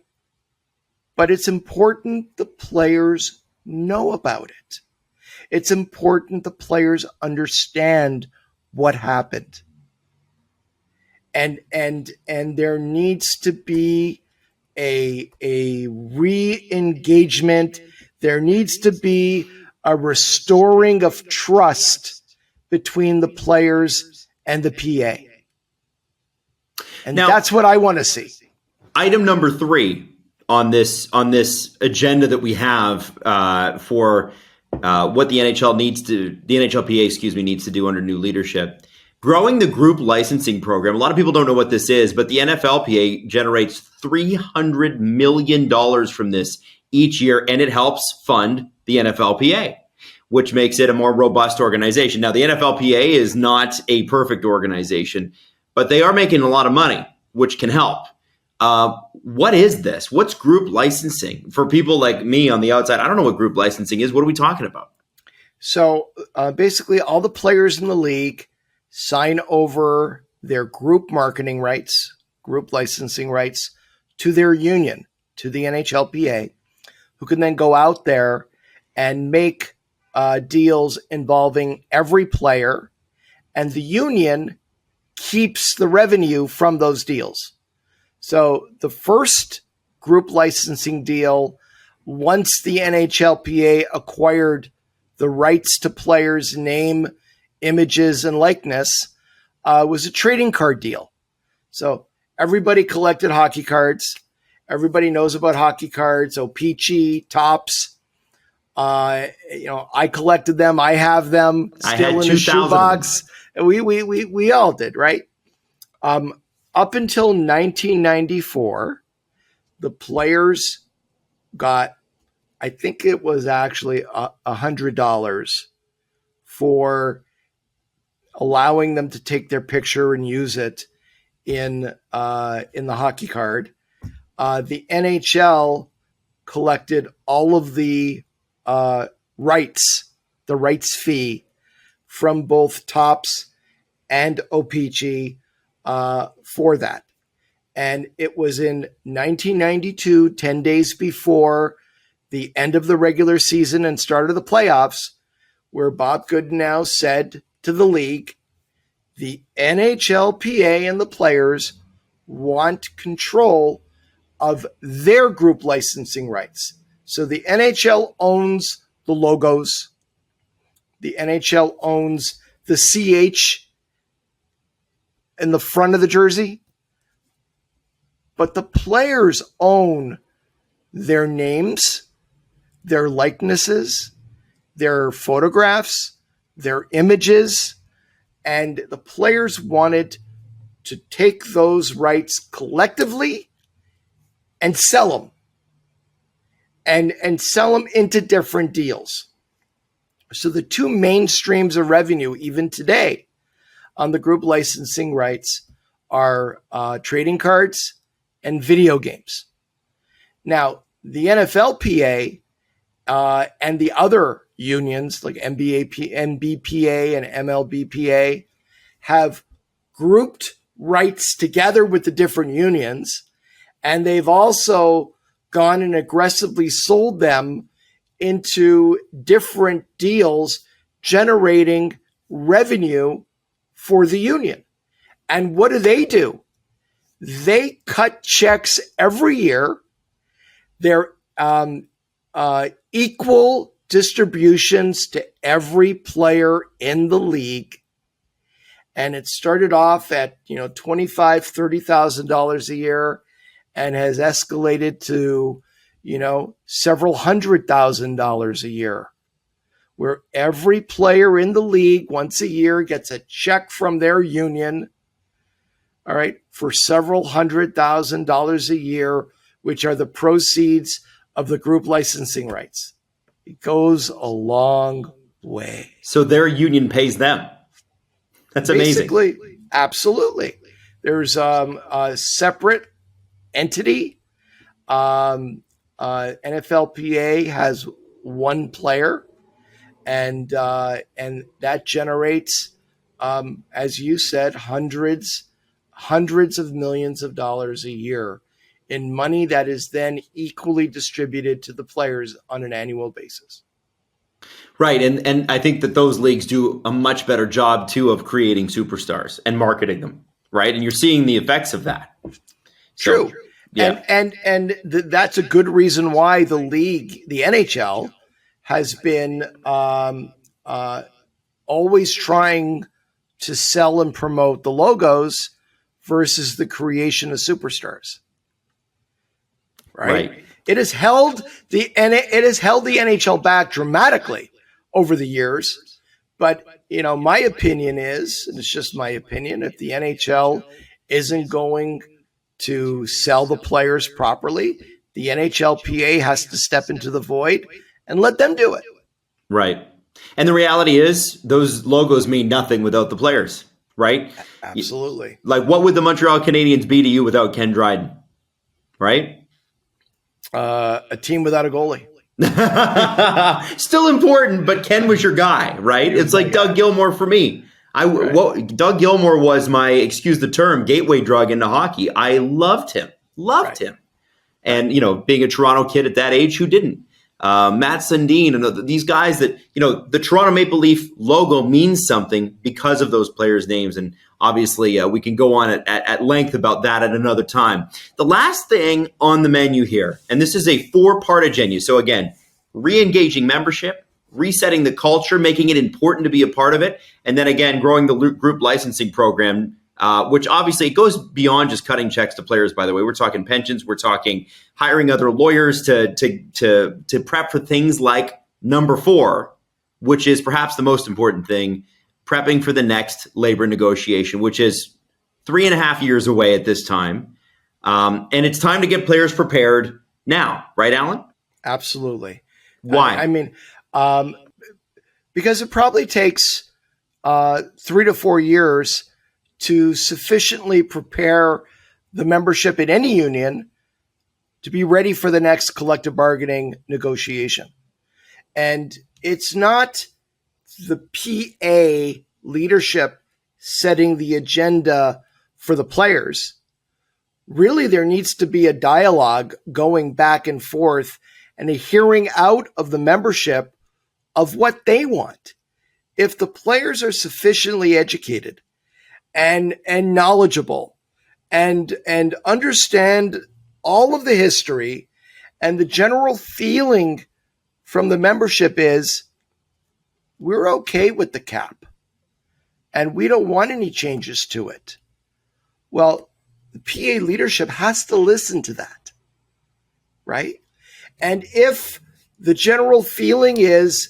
[SPEAKER 4] But it's important the players know about it. It's important the players understand what happened. And there needs to be a re-engagement. There needs to be a restoring of trust between the players and the PA. And now, that's what I want to see.
[SPEAKER 1] Item number 3 on this agenda that we have for what the NHLPA needs to do under new leadership. Growing the group licensing program. A lot of people don't know what this is, but the NHLPA generates $300 million from this each year, and it helps fund the NHLPA, which makes it a more robust organization. Now, the NHLPA is not a perfect organization, but they are making a lot of money, which can help. What is this? What's group licensing? For people like me on the outside, I don't know what group licensing is. What are we talking about?
[SPEAKER 4] So basically, all the players in the league sign over their group marketing rights, group licensing rights to their union, to the NHLPA, who can then go out there and make deals involving every player, and the union keeps the revenue from those deals. So the first group licensing deal, once the NHLPA acquired the rights to players' name, images, and likeness, was a trading card deal. So everybody collected hockey cards. Everybody knows about hockey cards, O-Pee-Chee, Topps. I collected them. I have them still in the shoebox. We all did, right? Up until 1994, the players got, I think it was actually $100 for allowing them to take their picture and use it in the hockey card. The NHL collected all of the rights fee from both Topps and O-Pee-Chee for that. And it was in 1992, 10 days before the end of the regular season and start of the playoffs, where Bob Goodenow said to the league, the NHLPA and the players want control of their group licensing rights. So the NHL owns the logos. The NHL owns the CH in the front of the jersey. But the players own their names, their likenesses, their photographs, their images, and the players wanted to take those rights collectively and sell them, and sell them into different deals. So the two main streams of revenue, even today, on the group licensing rights are trading cards and video games. Now, the NFLPA and the other unions like NBPA and MLBPA have grouped rights together with the different unions, and they've also gone and aggressively sold them into different deals, generating revenue for the union. And what do? They cut checks every year. They're equal distributions to every player in the league. And it started off at $25,000, $30,000 a year, and has escalated to several $100,000 a year, where every player in the league once a year gets a check from their union, all right, for several $100,000 a year, which are the proceeds of the group licensing rights. It goes a long way.
[SPEAKER 1] So their union pays them. That's amazing.
[SPEAKER 4] Basically, absolutely. There's a separate entity. NFLPA has one player, and that generates, as you said, hundreds of millions of dollars a year in money that is then equally distributed to the players on an annual basis.
[SPEAKER 1] Right. And I think that those leagues do a much better job, too, of creating superstars and marketing them. Right. And you're seeing the effects of that.
[SPEAKER 4] True.
[SPEAKER 1] So, yeah.
[SPEAKER 4] And that's a good reason why the league, the NHL, has been always trying to sell and promote the logos versus the creation of superstars. Right. It has held the NHL back dramatically over the years. But, my opinion is, and it's just my opinion, if the NHL isn't going to sell the players properly, the NHLPA has to step into the void and let them do it.
[SPEAKER 1] Right. And the reality is those logos mean nothing without the players, right?
[SPEAKER 4] Absolutely.
[SPEAKER 1] Like, what would the Montreal Canadiens be to you without Ken Dryden? Right?
[SPEAKER 4] A team without a goalie.
[SPEAKER 1] Still important, but Ken was your guy, right? It's like Doug Gilmour for me. Doug Gilmour was my, excuse the term, gateway drug into hockey. I loved him. Him. And, being a Toronto kid at that age, who didn't? Matt Sundin and these guys that, the Toronto Maple Leaf logo means something because of those players' names. And obviously we can go on at length about that at another time. The last thing on the menu here, and this is a 4-part agenda. So again, re-engaging membership, resetting the culture, making it important to be a part of it. And then again, growing the group licensing program, which obviously it goes beyond just cutting checks to players, by the way. We're talking pensions. We're talking hiring other lawyers to prep for things like number 4, which is perhaps the most important thing, prepping for the next labor negotiation, which is 3.5 years away at this time. And it's time to get players prepared now. Right, Allan?
[SPEAKER 4] Absolutely.
[SPEAKER 1] Why?
[SPEAKER 4] Because it probably takes 3 to 4 years to sufficiently prepare the membership in any union to be ready for the next collective bargaining negotiation. And it's not the PA leadership setting the agenda for the players. Really, there needs to be a dialogue going back and forth and a hearing out of the membership of what they want. If the players are sufficiently educated and knowledgeable and understand all of the history, and the general feeling from the membership is we're okay with the cap and we don't want any changes to it. Well, the PA leadership has to listen to that, right? And if the general feeling is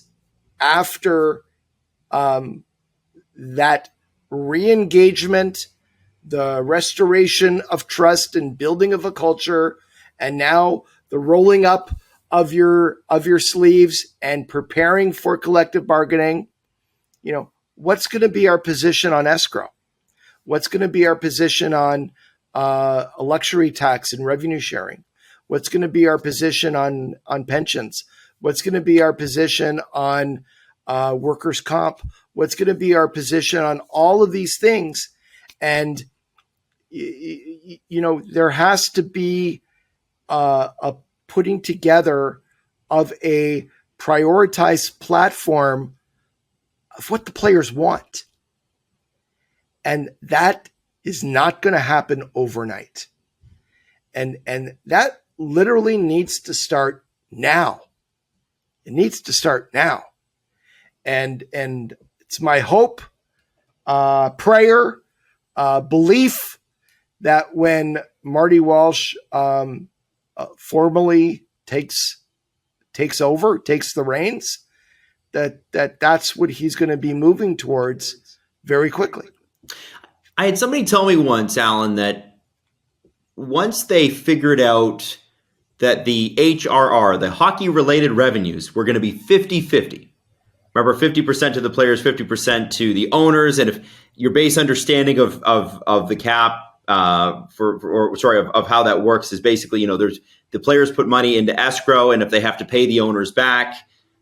[SPEAKER 4] after that re-engagement the restoration of trust and building of a culture, and now the rolling up of your sleeves and preparing for collective bargaining. What's going to be our position on escrow? What's going to be our position on a luxury tax and revenue sharing? What's going to be our position on pensions? What's going to be our position on workers' comp? What's going to be our position on all of these things? And, there has to be a putting together of a prioritized platform of what the players want. And that is not going to happen overnight. And that literally needs to start now. It needs to start now. And it's my hope, prayer, belief that when Marty Walsh formally takes the reins, that's what he's going to be moving towards very quickly.
[SPEAKER 1] I had somebody tell me once, Allan, that once they figured out that the HRR, the hockey-related revenues, were going to be 50-50. Remember, 50% to the players, 50% to the owners. And if your base understanding of the cap of how that works is basically, there's the players put money into escrow, and if they have to pay the owners back,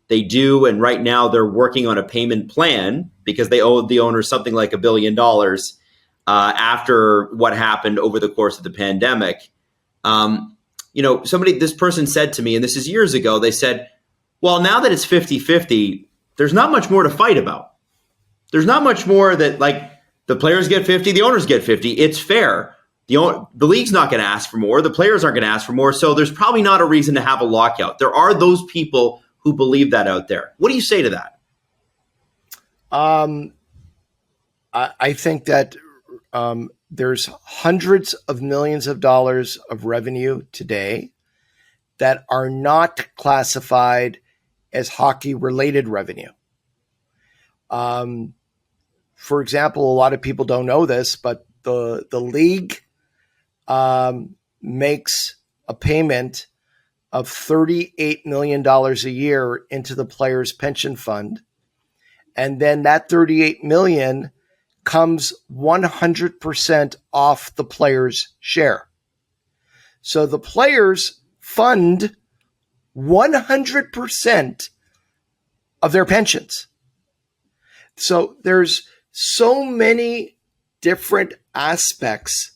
[SPEAKER 1] they do. And right now they're working on a payment plan because they owed the owners something like $1 billion after what happened over the course of the pandemic. This person said to me, and this is years ago, they said, well, now that it's 50-50, there's not much more to fight about. There's not much more that, like, the players get 50, the owners get 50. It's fair. The league's not going to ask for more. The players aren't going to ask for more. So there's probably not a reason to have a lockout. There are those people who believe that out there. What do you say to that?
[SPEAKER 4] I think that there's hundreds of millions of dollars of revenue today that are not classified as hockey-related revenue. For example, a lot of people don't know this, but the league makes a payment of $38 million a year into the players' pension fund. And then that $38 million comes 100% off the players' share. So the players fund 100% of their pensions. So there's so many different aspects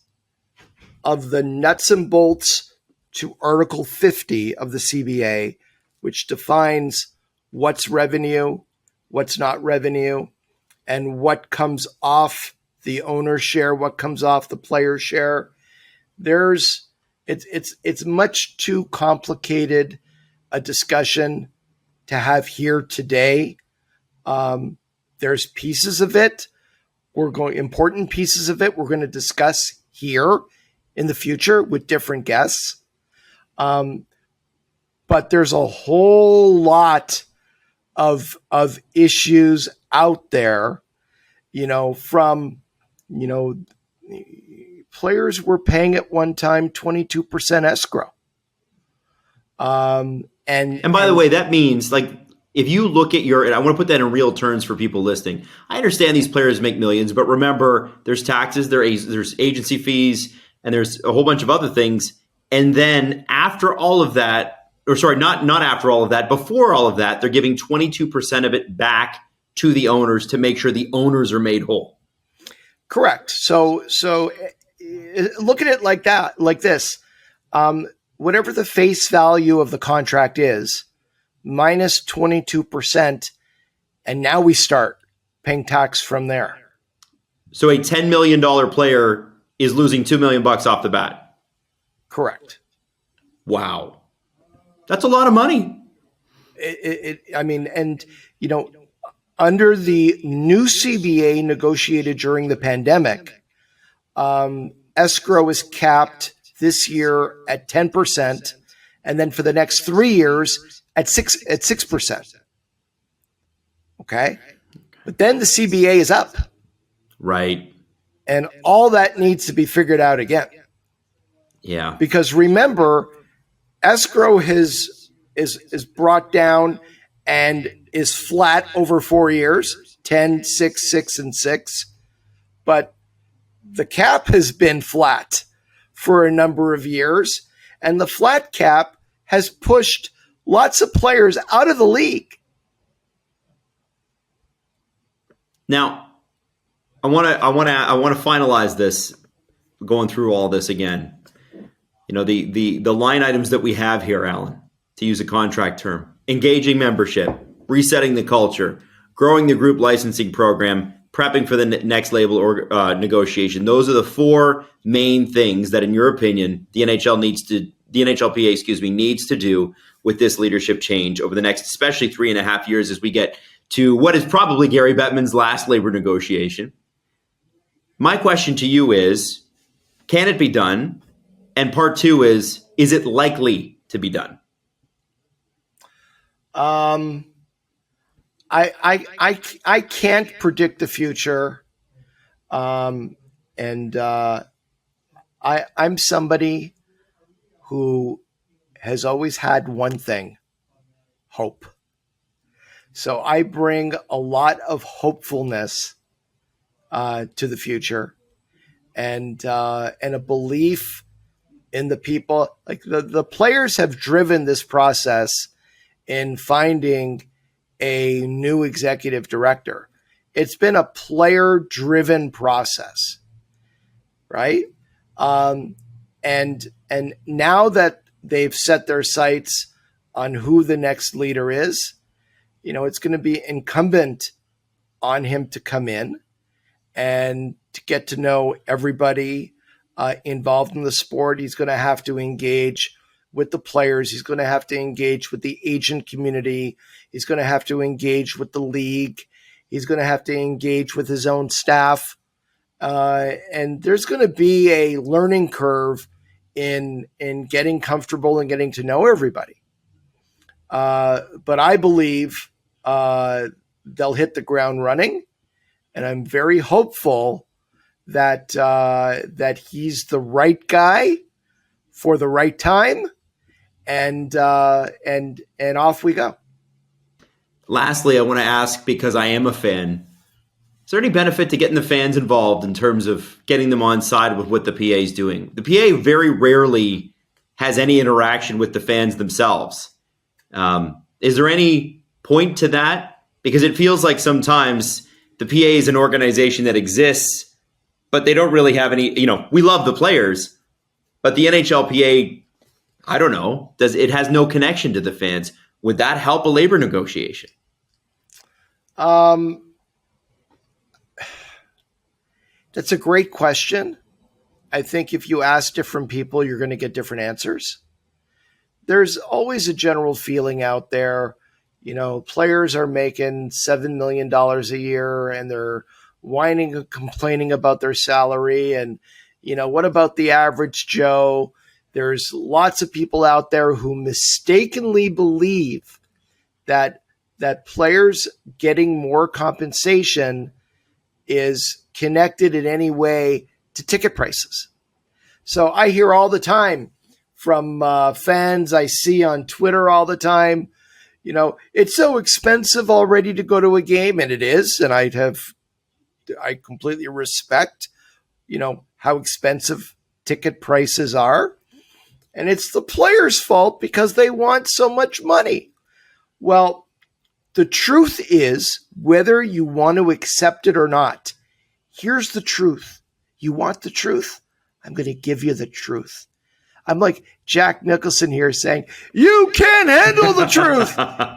[SPEAKER 4] of the nuts and bolts to Article 50 of the CBA, which defines what's revenue, what's not revenue, and what comes off the owner's share, what comes off the player's share. It's much too complicated a discussion to have here today. There's pieces of it. Important pieces of it we're going to discuss here in the future with different guests. But there's a whole lot of issues out there, players were paying at one time 22% escrow. And
[SPEAKER 1] by the way, that means, like, if you look at and I want to put that in real terms for people listening. I understand these players make millions, but remember, there's taxes, there's agency fees, and there's a whole bunch of other things. And then after all of that, not after all of that, before all of that, they're giving 22% of it back to the owners to make sure the owners are made whole.
[SPEAKER 4] Correct. So look at it like that, like this. Whatever the face value of the contract is, minus 22%, and now we start paying tax from there.
[SPEAKER 1] So a $10 million player is losing $2 million off the bat.
[SPEAKER 4] Correct.
[SPEAKER 1] Wow. That's a lot of money.
[SPEAKER 4] Under the new CBA negotiated during the pandemic, escrow is capped this year at 10%, and then for the next 3 years at 6%. Okay? But then the CBA is up.
[SPEAKER 1] Right.
[SPEAKER 4] And all that needs to be figured out again.
[SPEAKER 1] Yeah.
[SPEAKER 4] Because remember, escrow is brought down and is flat over 4 years, 10, 6, 6, and 6. But the cap has been flat for a number of years, and the flat cap has pushed lots of players out of the league.
[SPEAKER 1] Now, I want to finalize this, going through all this again. You know, the line items that we have here, Allan, to use a contract term: engaging membership, resetting the culture, growing the group licensing program, prepping for the next label or negotiation. Those are the four main things that, in your opinion, the NHLPA needs to do with this leadership change over the next, especially 3.5 years, as we get to what is probably Gary Bettman's last labor negotiation. My question to you is, can it be done? And part two is it likely to be done?
[SPEAKER 4] I can't predict the future. I'm somebody who has always had one thing: hope. So I bring a lot of hopefulness to the future, and a belief in the people. Like the players have driven this process in finding a new executive director. It's been a player-driven process, right? And now that they've set their sights on who the next leader is, you know, it's going to be incumbent on him to come in and to get to know everybody involved in the sport. He's going to have to engage with the players. He's going to have to engage with the agent community. He's going to have to engage with the league. He's going to have to engage with his own staff. And there's going to be a learning curve in getting comfortable and getting to know everybody. But I believe they'll hit the ground running, and I'm very hopeful that he's the right guy for the right time, and off we go.
[SPEAKER 1] Lastly, I want to ask, because I am a fan, is there any benefit to getting the fans involved in terms of getting them on side with what the PA is doing? The PA very rarely has any interaction with the fans themselves. Is there any point to that? Because it feels like sometimes the PA is an organization that exists, but they don't really have any, you know, we love the players, but the NHLPA, I don't know, it has no connection to the fans. Would that help a labor negotiation?
[SPEAKER 4] That's a great question. I think if you ask different people, you're going to get different answers. There's always a general feeling out there, you know, players are making $7 million a year and they're whining and complaining about their salary. And, you know, what about the average Joe? There's lots of people out there who mistakenly believe that players getting more compensation is connected in any way to ticket prices. So I hear all the time from fans I see on Twitter all the time, you know, it's so expensive already to go to a game, and it is. And I completely respect, you know, how expensive ticket prices are. And it's the players' fault because they want so much money. Well, the truth is, whether you want to accept it or not, here's the truth. You want the truth? I'm going to give you the truth. I'm like Jack Nicholson here saying, you can't handle the truth.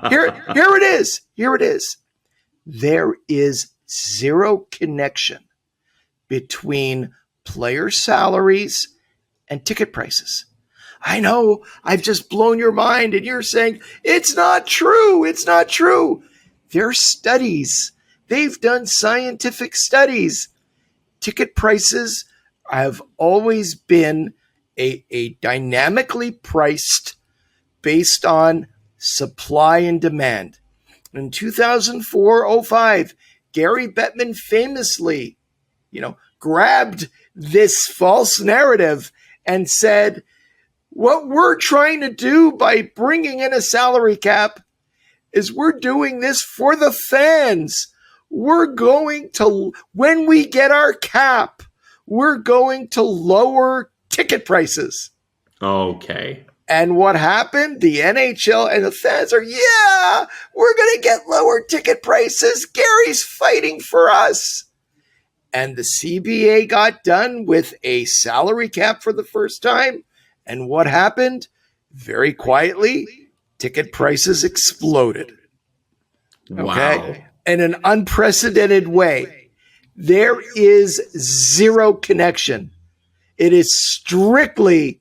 [SPEAKER 4] Here it is. Here it is. There is zero connection between player salaries and ticket prices. I know I've just blown your mind and you're saying, it's not true. It's not true. There are studies. They've done scientific studies. Ticket prices have always been a dynamically priced based on supply and demand. In 2004-05, Gary Bettman famously grabbed this false narrative and said, what we're trying to do by bringing in a salary cap is we're doing this for the fans. We're going to, when we get our cap, we're going to lower ticket prices.
[SPEAKER 1] Okay.
[SPEAKER 4] And what happened? The NHL and the fans are, we're going to get lower ticket prices. Gary's fighting for us. And the CBA got done with a salary cap for the first time. And what happened? Very quietly, ticket prices exploded. Okay?
[SPEAKER 1] Wow.
[SPEAKER 4] In an unprecedented way. There is zero connection. It is strictly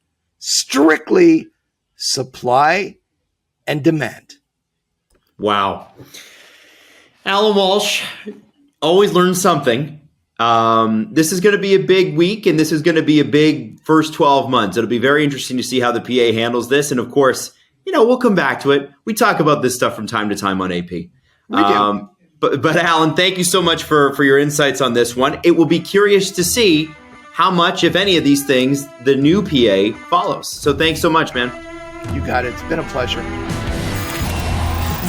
[SPEAKER 4] supply and demand.
[SPEAKER 1] Wow. Allan Walsh, always learn something. This is going to be a big week, and this is going to be a big first 12 months. It'll be very interesting to see how the PA handles this. And of course, we'll come back to it. We talk about this stuff from time to time on AP.
[SPEAKER 4] We do.
[SPEAKER 1] But Allan, thank you so much for your insights on this one. It will be curious to see how much, if any of these things, the new PA follows. So thanks so much, man.
[SPEAKER 4] You got it. It's been a pleasure.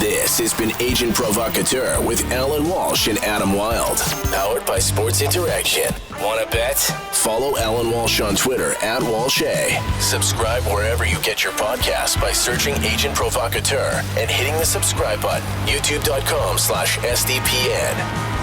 [SPEAKER 3] This has been Agent Provocateur with Allan Walsh and Adam Wylde. Powered by Sports Interaction. Want to bet? Follow Allan Walsh on Twitter @WalshA. Subscribe wherever you get your podcasts by searching Agent Provocateur and hitting the subscribe button. YouTube.com/SDPN.